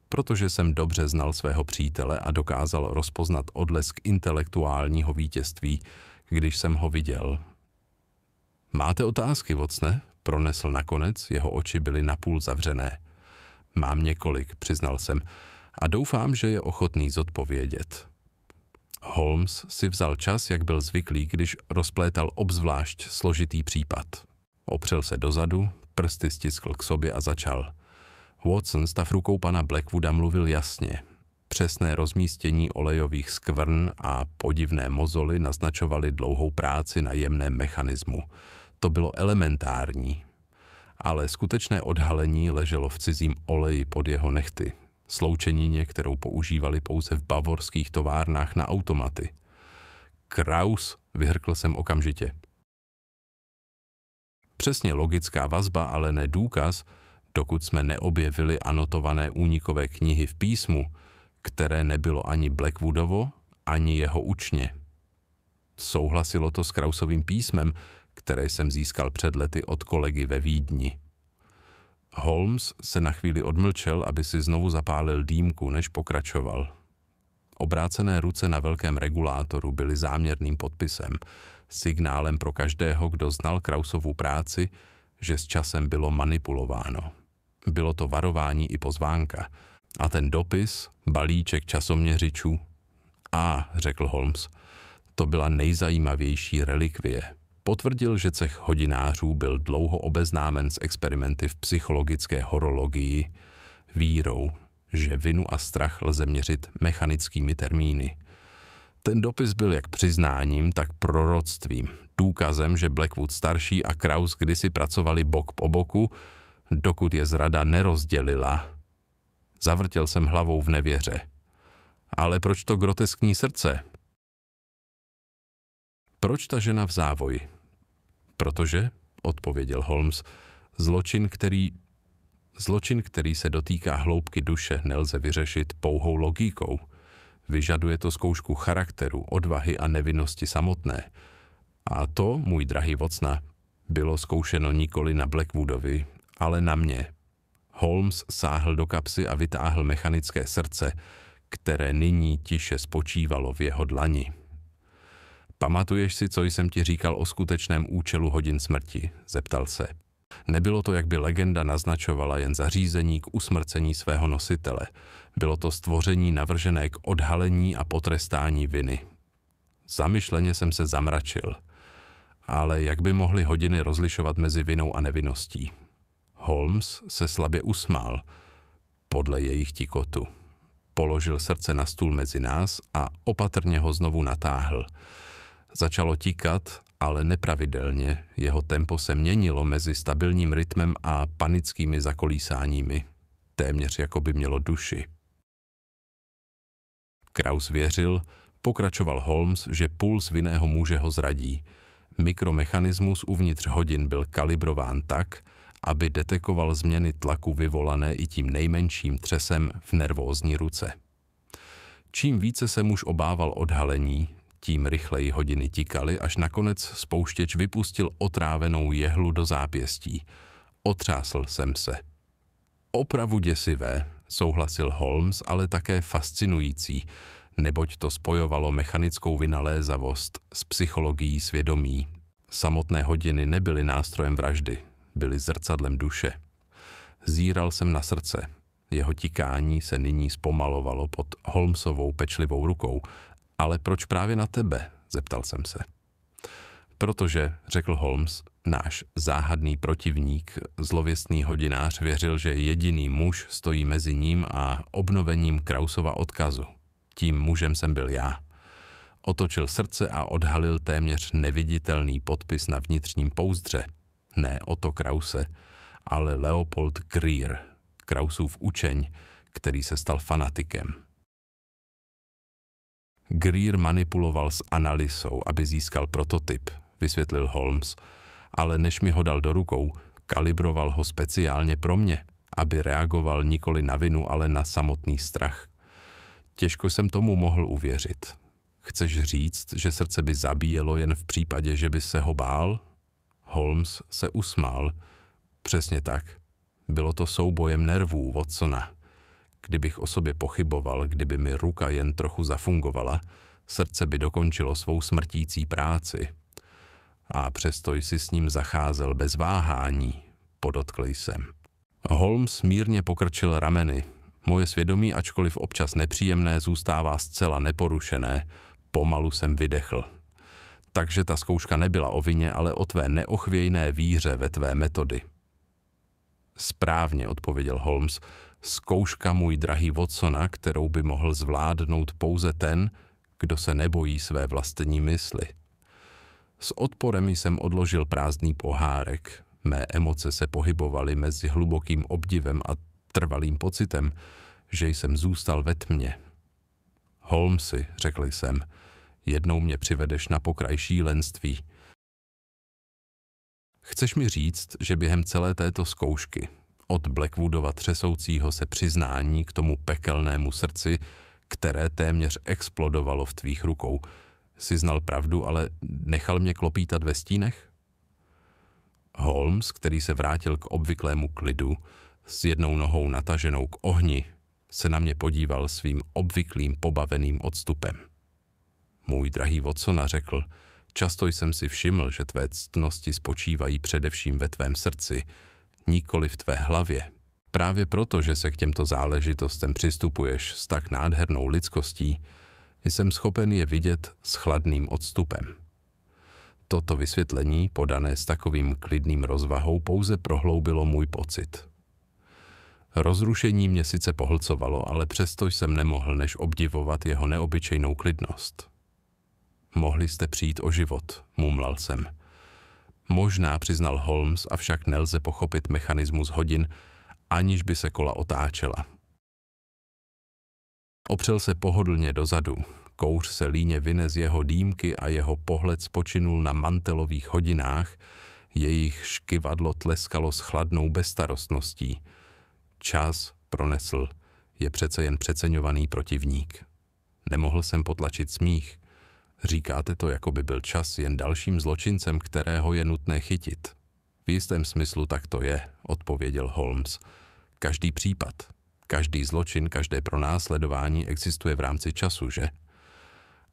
protože jsem dobře znal svého přítele a dokázal rozpoznat odlesk intelektuálního vítězství, když jsem ho viděl. Máte otázky, Watsone? Pronesl nakonec, jeho oči byly napůl zavřené. Mám několik, přiznal jsem, a doufám, že je ochotný zodpovědět. Holmes si vzal čas, jak byl zvyklý, když rozplétal obzvlášť složitý případ. Opřel se dozadu, prsty stiskl k sobě a začal. Watson, stav rukou pana Blackwooda, mluvil jasně. Přesné rozmístění olejových skvrn a podivné mozoly naznačovaly dlouhou práci na jemném mechanismu. To bylo elementární, ale skutečné odhalení leželo v cizím oleji pod jeho nehty, sloučenině, kterou používali pouze v bavorských továrnách na automaty. Kraus, vyhrkl jsem okamžitě. Přesně logická vazba, ale ne důkaz, dokud jsme neobjevili anotované únikové knihy v písmu, které nebylo ani Blackwoodovo, ani jeho učně. Souhlasilo to s Krausovým písmem, které jsem získal před lety od kolegy ve Vídni. Holmes se na chvíli odmlčel, aby si znovu zapálil dýmku, než pokračoval. Obrácené ruce na velkém regulátoru byly záměrným podpisem, signálem pro každého, kdo znal Krausovu práci, že s časem bylo manipulováno. Bylo to varování i pozvánka. A ten dopis, balíček časoměřičů. Řekl Holmes, to byla nejzajímavější relikvie. Potvrdil, že cech hodinářů byl dlouho obeznámen s experimenty v psychologické horologii, vírou, že vinu a strach lze měřit mechanickými termíny. Ten dopis byl jak přiznáním, tak proroctvím, důkazem, že Blackwood starší a Kraus kdysi pracovali bok po boku, dokud je zrada nerozdělila. Zavrtěl jsem hlavou v nevěře. Ale proč to groteskní srdce? Proč ta žena v závoji? Protože, odpověděl Holmes, zločin, který se dotýká hloubky duše, nelze vyřešit pouhou logikou. Vyžaduje to zkoušku charakteru, odvahy a nevinnosti samotné. A to, můj drahý Watsone, bylo zkoušeno nikoli na Blackwoodovi, ale na mě. Holmes sáhl do kapsy a vytáhl mechanické srdce, které nyní tiše spočívalo v jeho dlani. Pamatuješ si, co jsem ti říkal o skutečném účelu hodin smrti? Zeptal se. Nebylo to, jak by legenda naznačovala, jen zařízení k usmrcení svého nositele. Bylo to stvoření navržené k odhalení a potrestání viny. Zamyšleně jsem se zamračil. Ale jak by mohly hodiny rozlišovat mezi vinou a nevinností? Holmes se slabě usmál podle jejich tikotu. Položil srdce na stůl mezi nás a opatrně ho znovu natáhl. Začalo tikat, ale nepravidelně. Jeho tempo se měnilo mezi stabilním rytmem a panickými zakolísáními. Téměř jako by mělo duši. Kraus věřil, pokračoval Holmes, že puls vinného muže ho zradí. Mikromechanismus uvnitř hodin byl kalibrován tak, aby detekoval změny tlaku vyvolané i tím nejmenším třesem v nervózní ruce. Čím více se muž obával odhalení, tím rychleji hodiny tikaly, až nakonec spouštěč vypustil otrávenou jehlu do zápěstí. Otřásl jsem se. Opravdu děsivé, souhlasil Holmes, ale také fascinující, neboť to spojovalo mechanickou vynalézavost s psychologií svědomí. Samotné hodiny nebyly nástrojem vraždy, byly zrcadlem duše. Zíral jsem na srdce. Jeho tikání se nyní zpomalovalo pod Holmesovou pečlivou rukou. Ale proč právě na tebe? Zeptal jsem se. Protože, řekl Holmes, náš záhadný protivník, zlověstný hodinář, věřil, že jediný muž stojí mezi ním a obnovením Krausova odkazu. Tím mužem jsem byl já. Otočil srdce a odhalil téměř neviditelný podpis na vnitřním pouzdře. Ne Otto Krause, ale Leopold Greer, Krausův učeň, který se stal fanatikem. Greer manipuloval s analýzou, aby získal prototyp, vysvětlil Holmes, ale než mi ho dal do rukou, kalibroval ho speciálně pro mě, aby reagoval nikoli na vinu, ale na samotný strach. Těžko jsem tomu mohl uvěřit. Chceš říct, že srdce by zabíjelo jen v případě, že by se ho bál? Holmes se usmál. Přesně tak. Bylo to soubojem nervů, Watsona. Kdybych o sobě pochyboval, kdyby mi ruka jen trochu zafungovala, srdce by dokončilo svou smrtící práci. A přesto jsi s ním zacházel bez váhání, podotkl jsem. Holmes mírně pokrčil rameny. Moje svědomí, ačkoliv občas nepříjemné, zůstává zcela neporušené. Pomalu jsem vydechl. Takže ta zkouška nebyla o vině, ale o tvé neochvějné víře ve tvé metody. Správně, odpověděl Holmes. Zkouška, můj drahý Watsona, kterou by mohl zvládnout pouze ten, kdo se nebojí své vlastní mysli. S odporem jsem odložil prázdný pohárek. Mé emoce se pohybovaly mezi hlubokým obdivem a trvalým pocitem, že jsem zůstal ve tmě. Holmesi, řekl jsem, jednou mě přivedeš na pokraj šílenství. Chceš mi říct, že během celé této zkoušky, od Blackwoodova třesoucího se přiznání k tomu pekelnému srdci, které téměř explodovalo v tvých rukou, si znal pravdu, ale nechal mě klopítat ve stínech? Holmes, který se vrátil k obvyklému klidu, s jednou nohou nataženou k ohni, se na mě podíval svým obvyklým pobaveným odstupem. Můj drahý Watsona, řekl, často jsem si všiml, že tvé ctnosti spočívají především ve tvém srdci, nikoli v tvé hlavě. Právě proto, že se k těmto záležitostem přistupuješ s tak nádhernou lidskostí, jsem schopen je vidět s chladným odstupem. Toto vysvětlení, podané s takovým klidným rozvahou, pouze prohloubilo můj pocit. Rozrušení mě sice pohlcovalo, ale přesto jsem nemohl než obdivovat jeho neobyčejnou klidnost. Mohli jste přijít o život, mumlal jsem. Možná, přiznal Holmes, avšak nelze pochopit mechanismus hodin, aniž by se kola otáčela. Opřel se pohodlně dozadu, kouř se líně vyne z jeho dýmky a jeho pohled spočinul na mantelových hodinách, jejich škyvadlo tleskalo s chladnou bezstarostností. Čas, pronesl, je přece jen přeceňovaný protivník. Nemohl jsem potlačit smích. Říkáte to, jako by byl čas jen dalším zločincem, kterého je nutné chytit. V jistém smyslu tak to je, odpověděl Holmes. Každý případ, každý zločin, každé pronásledování existuje v rámci času, že?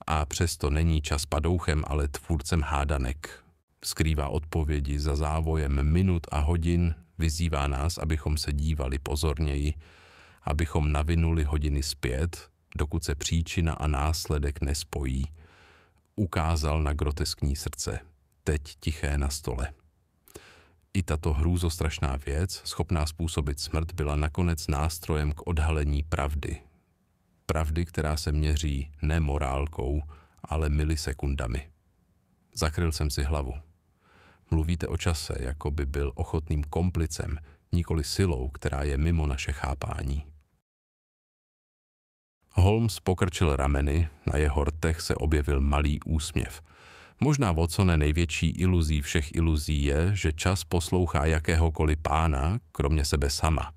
A přesto není čas padouchem, ale tvůrcem hádanek. Skrývá odpovědi za závojem minut a hodin, vyzývá nás, abychom se dívali pozorněji, abychom navinuli hodiny zpět, dokud se příčina a následek nespojí. Ukázal na groteskní srdce, teď tiché na stole. I tato hrůzostrašná věc, schopná způsobit smrt, byla nakonec nástrojem k odhalení pravdy. Pravdy, která se měří ne morálkou, ale milisekundami. Zakryl jsem si hlavu. Mluvíte o čase, jako by byl ochotným komplicem, nikoli silou, která je mimo naše chápání. Holmes pokrčil rameny, na jeho rtech se objevil malý úsměv. Možná, Watsone, největší iluzí všech iluzí je, že čas poslouchá jakéhokoliv pána, kromě sebe sama.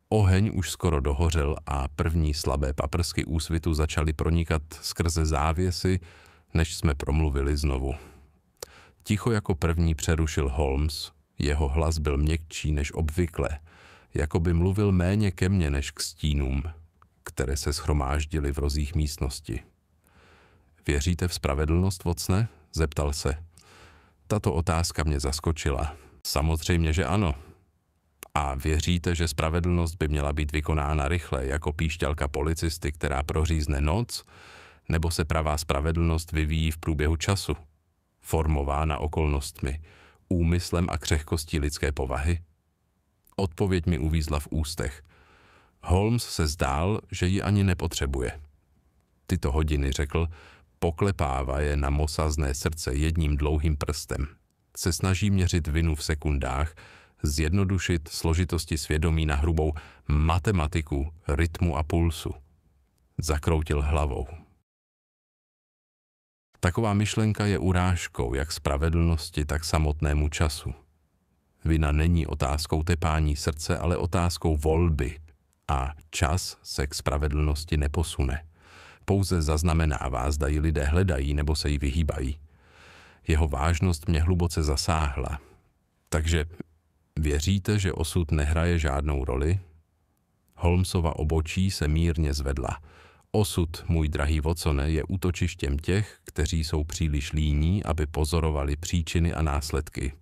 Oheň už skoro dohořel a první slabé paprsky úsvitu začaly pronikat skrze závěsy, než jsme promluvili znovu. Ticho jako první přerušil Holmes, jeho hlas byl měkčí než obvykle, jako by mluvil méně ke mně než k stínům, které se shromáždily v rozích místnosti. Věříte v spravedlnost, Watsone? Zeptal se. Tato otázka mě zaskočila. Samozřejmě, že ano. A věříte, že spravedlnost by měla být vykonána rychle, jako píšťalka policisty, která prořízne noc, nebo se pravá spravedlnost vyvíjí v průběhu času, formována okolnostmi, úmyslem a křehkostí lidské povahy? Odpověď mi uvízla v ústech. Holmes se zdál, že ji ani nepotřebuje. Tyto hodiny, řekl, poklepává je na mosazné srdce jedním dlouhým prstem. Se snaží měřit vinu v sekundách, zjednodušit složitosti svědomí na hrubou matematiku rytmu a pulsu. Zakroutil hlavou. Taková myšlenka je urážkou jak spravedlnosti, tak samotnému času. Vina není otázkou tepání srdce, ale otázkou volby a čas se k spravedlnosti neposune. Pouze zaznamenává, zda ji lidé hledají nebo se jí vyhýbají. Jeho vážnost mě hluboce zasáhla. Takže věříte, že osud nehraje žádnou roli? Holmesova obočí se mírně zvedla. Osud, můj drahý Watsone, je útočištěm těch, kteří jsou příliš líní, aby pozorovali příčiny a následky.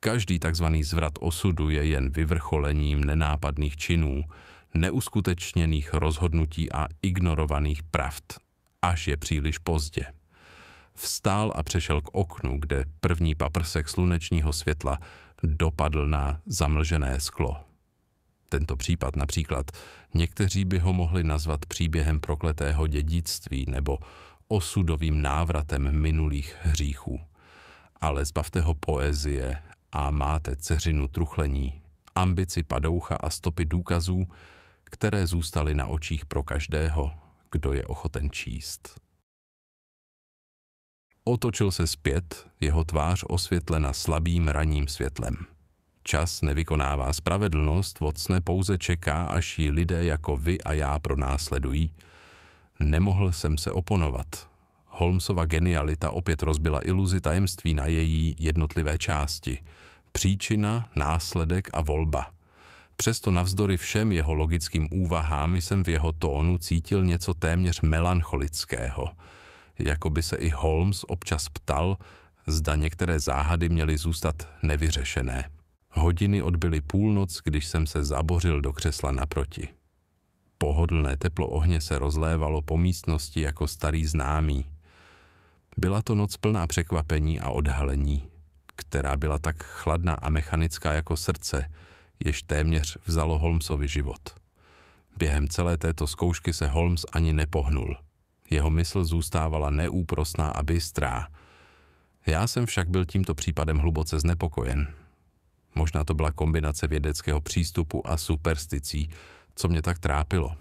Každý takzvaný zvrat osudu je jen vyvrcholením nenápadných činů, neuskutečněných rozhodnutí a ignorovaných pravd, až je příliš pozdě. Vstál a přešel k oknu, kde první paprsek slunečního světla dopadl na zamlžené sklo. Tento případ například někteří by ho mohli nazvat příběhem prokletého dědictví nebo osudovým návratem minulých hříchů. Ale zbavte ho poezie a máte dceřinu truchlení, ambici padoucha a stopy důkazů, které zůstaly na očích pro každého, kdo je ochoten číst. Otočil se zpět, jeho tvář osvětlena slabým ranním světlem. Čas nevykonává spravedlnost, Watsone, pouze čeká, až ji lidé jako vy a já pronásledují. Nemohl jsem se oponovat. Holmesova genialita opět rozbila iluzi tajemství na její jednotlivé části. Příčina, následek a volba. Přesto navzdory všem jeho logickým úvahám jsem v jeho tónu cítil něco téměř melancholického. Jako by se i Holmes občas ptal, zda některé záhady měly zůstat nevyřešené. Hodiny odbyly půlnoc, když jsem se zabořil do křesla naproti. Pohodlné teplo ohně se rozlévalo po místnosti jako starý známý. Byla to noc plná překvapení a odhalení, která byla tak chladná a mechanická jako srdce, jež téměř vzalo Holmesovi život. Během celé této zkoušky se Holmes ani nepohnul. Jeho mysl zůstávala neúprosná a bystrá. Já jsem však byl tímto případem hluboce znepokojen. Možná to byla kombinace vědeckého přístupu a supersticí, co mě tak trápilo.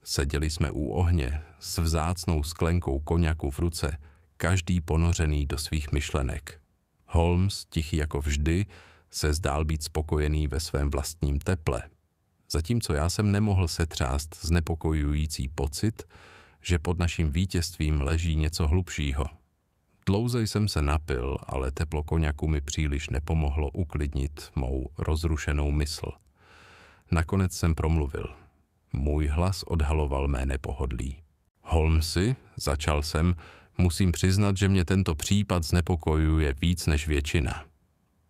Seděli jsme u ohně s vzácnou sklenkou koňaku v ruce, každý ponořený do svých myšlenek. Holmes, tichý jako vždy, se zdál být spokojený ve svém vlastním teple, zatímco já jsem nemohl setřást znepokojující pocit, že pod naším vítězstvím leží něco hlubšího. Dlouze jsem se napil, ale teplo koňaku mi příliš nepomohlo uklidnit mou rozrušenou mysl. Nakonec jsem promluvil. Můj hlas odhaloval mé nepohodlí. Holmesi, začal jsem, musím přiznat, že mě tento případ znepokojuje víc než většina.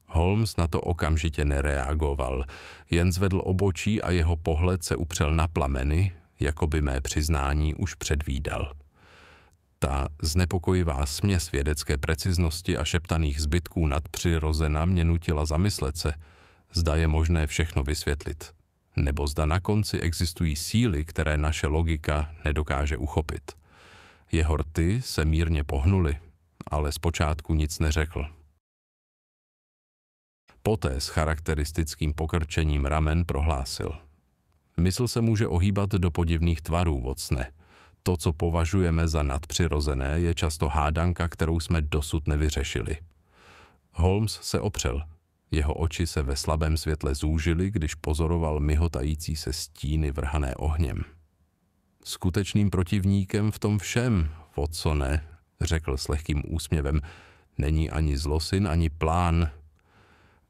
Holmes na to okamžitě nereagoval, jen zvedl obočí a jeho pohled se upřel na plameny, jako by mé přiznání už předvídal. Ta znepokojivá směs vědecké preciznosti a šeptaných zbytků nadpřirozena mě nutila zamyslet se, zda je možné všechno vysvětlit, nebo zda na konci existují síly, které naše logika nedokáže uchopit. Jeho rty se mírně pohnuly, ale zpočátku nic neřekl. Poté s charakteristickým pokrčením ramen prohlásil. Mysl se může ohýbat do podivných tvarů, Watsone. To, co považujeme za nadpřirozené, je často hádanka, kterou jsme dosud nevyřešili. Holmes se opřel. Jeho oči se ve slabém světle zúžily, když pozoroval mihotající se stíny vrhané ohněm. Skutečným protivníkem v tom všem, Watsone, řekl s lehkým úsměvem, není ani zlosin, ani plán.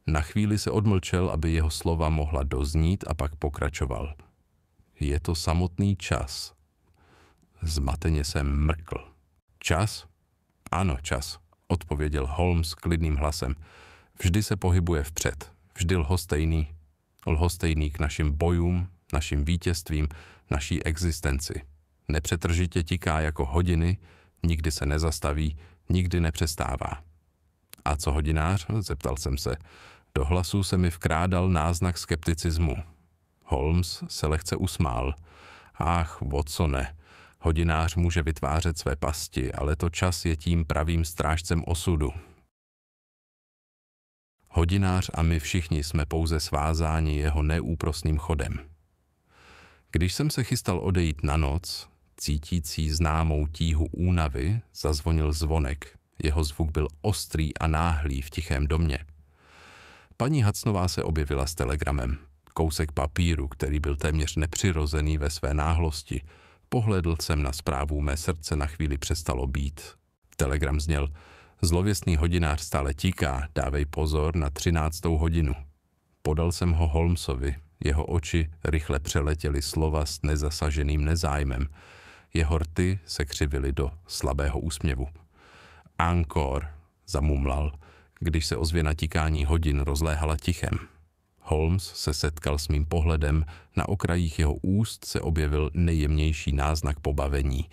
Na chvíli se odmlčel, aby jeho slova mohla doznít, a pak pokračoval. Je to samotný čas. Zmateně jsem mrkl. Čas? Ano, čas, odpověděl Holmes klidným hlasem. Vždy se pohybuje vpřed, vždy lhostejný k našim bojům, našim vítězstvím, naší existenci. Nepřetržitě tiká jako hodiny, nikdy se nezastaví, nikdy nepřestává. A co hodinář? Zeptal jsem se. Do hlasu se mi vkrádal náznak skepticismu. Holmes se lehce usmál. Ach, Watsone, hodinář může vytvářet své pasti, ale to čas je tím pravým strážcem osudu. Hodinář a my všichni jsme pouze svázáni jeho neúprosným chodem. Když jsem se chystal odejít na noc, cítící známou tíhu únavy, zazvonil zvonek. Jeho zvuk byl ostrý a náhlý v tichém domě. Paní Hudsonová se objevila s telegramem. Kousek papíru, který byl téměř nepřirozený ve své náhlosti. Pohlédl jsem na zprávu, mé srdce na chvíli přestalo být. Telegram zněl: Zlověstný hodinář stále tiká, dávej pozor na 13. hodinu. Podal jsem ho Holmesovi. Jeho oči rychle přeletěly slova s nezasaženým nezájmem. Jeho rty se křivily do slabého úsměvu. Encore, zamumlal, když se ozvěna tikání hodin rozléhala tichem. Holmes se setkal s mým pohledem, na okrajích jeho úst se objevil nejjemnější náznak pobavení.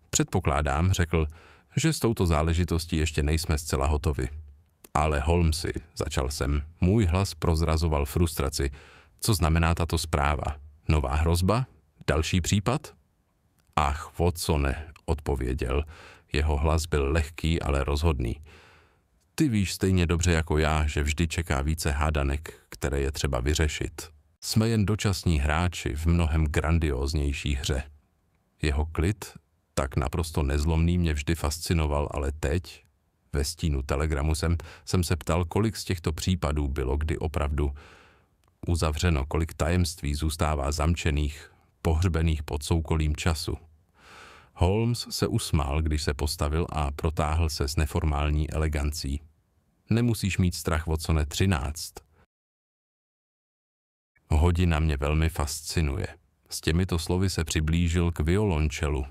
Předpokládám, řekl, že s touto záležitostí ještě nejsme zcela hotovi. Ale Holmesi, začal jsem, můj hlas prozrazoval frustraci. Co znamená tato zpráva? Nová hrozba? Další případ? Ach, Watsone, odpověděl. Jeho hlas byl lehký, ale rozhodný. Ty víš stejně dobře jako já, že vždy čeká více hádanek, které je třeba vyřešit. Jsme jen dočasní hráči v mnohem grandióznější hře. Jeho klid, tak naprosto nezlomný, mě vždy fascinoval, ale teď, ve stínu telegramu jsem se ptal, kolik z těchto případů bylo kdy opravdu uzavřeno, kolik tajemství zůstává zamčených, pohřbených pod soukolím času. Holmes se usmál, když se postavil a protáhl se s neformální elegancí. Nemusíš mít strach, Watsone, 13. Hodina mě velmi fascinuje. S těmito slovy se přiblížil k violončelu.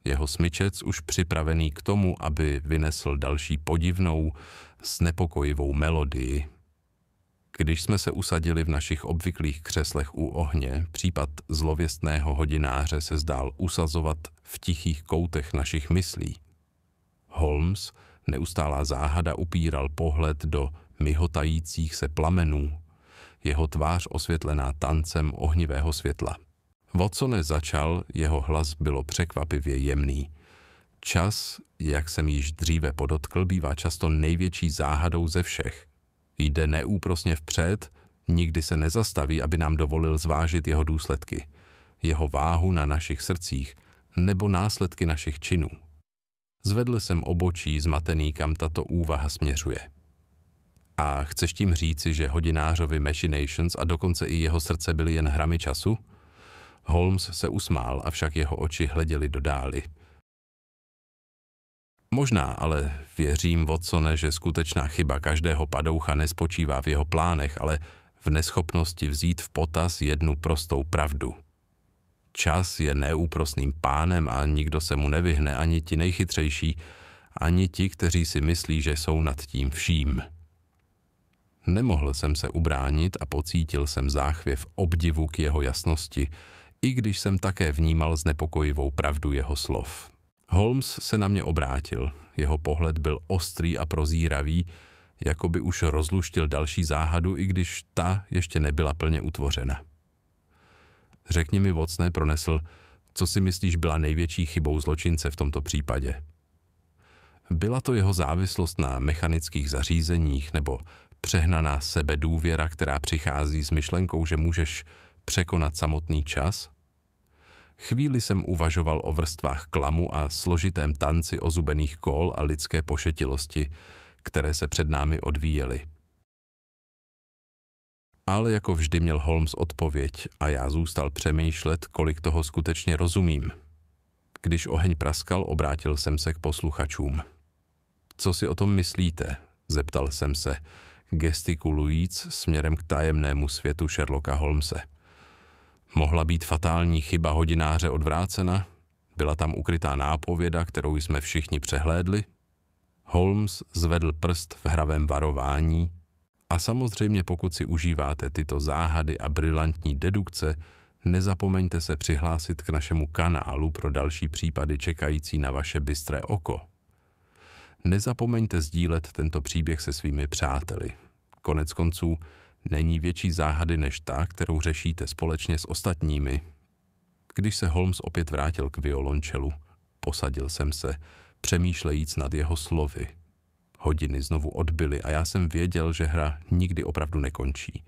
Jeho smyčec už připravený k tomu, aby vynesl další podivnou, znepokojivou melodii. Když jsme se usadili v našich obvyklých křeslech u ohně, případ zlověstného hodináře se zdál usazovat v tichých koutech našich myslí. Holmes, neustálá záhada, upíral pohled do mihotajících se plamenů, jeho tvář osvětlená tancem ohnivého světla. Watsone začal, jeho hlas bylo překvapivě jemný. Čas, jak jsem již dříve podotkl, bývá často největší záhadou ze všech. Jde neúprosně vpřed, nikdy se nezastaví, aby nám dovolil zvážit jeho důsledky, jeho váhu na našich srdcích nebo následky našich činů. Zvedl jsem obočí zmatený, kam tato úvaha směřuje. A chceš tím říci, že hodinářovi machinations a dokonce i jeho srdce byly jen hrami času? Holmes se usmál, avšak jeho oči hleděly do dály. Možná, ale věřím, Watsone, že skutečná chyba každého padoucha nespočívá v jeho plánech, ale v neschopnosti vzít v potaz jednu prostou pravdu. Čas je neúprosným pánem a nikdo se mu nevyhne, ani ti nejchytřejší, ani ti, kteří si myslí, že jsou nad tím vším. Nemohl jsem se ubránit a pocítil jsem záchvěv obdivu k jeho jasnosti, i když jsem také vnímal znepokojivou pravdu jeho slov. Holmes se na mě obrátil. Jeho pohled byl ostrý a prozíravý, jako by už rozluštil další záhadu, i když ta ještě nebyla plně utvořena. Řekni mi, Watsone, pronesl, co si myslíš byla největší chybou zločince v tomto případě? Byla to jeho závislost na mechanických zařízeních nebo přehnaná sebedůvěra, která přichází s myšlenkou, že můžeš překonat samotný čas? Chvíli jsem uvažoval o vrstvách klamu a složitém tanci ozubených kol a lidské pošetilosti, které se před námi odvíjely. Ale jako vždy měl Holmes odpověď a já zůstal přemýšlet, kolik toho skutečně rozumím. Když oheň praskal, obrátil jsem se k posluchačům. Co si o tom myslíte? Zeptal jsem se, gestikulujíc směrem k tajemnému světu Sherlocka Holmese. Mohla být fatální chyba hodináře odvrácena? Byla tam ukrytá nápověda, kterou jsme všichni přehlédli? Holmes zvedl prst v hravém varování a samozřejmě pokud si užíváte tyto záhady a brilantní dedukce, nezapomeňte se přihlásit k našemu kanálu pro další případy čekající na vaše bystré oko. Nezapomeňte sdílet tento příběh se svými přáteli. Koneckonců není větší záhady než ta, kterou řešíte společně s ostatními. Když se Holmes opět vrátil k violončelu, posadil jsem se, přemýšlejíc nad jeho slovy. Hodiny znovu odbyly a já jsem věděl, že hra nikdy opravdu nekončí.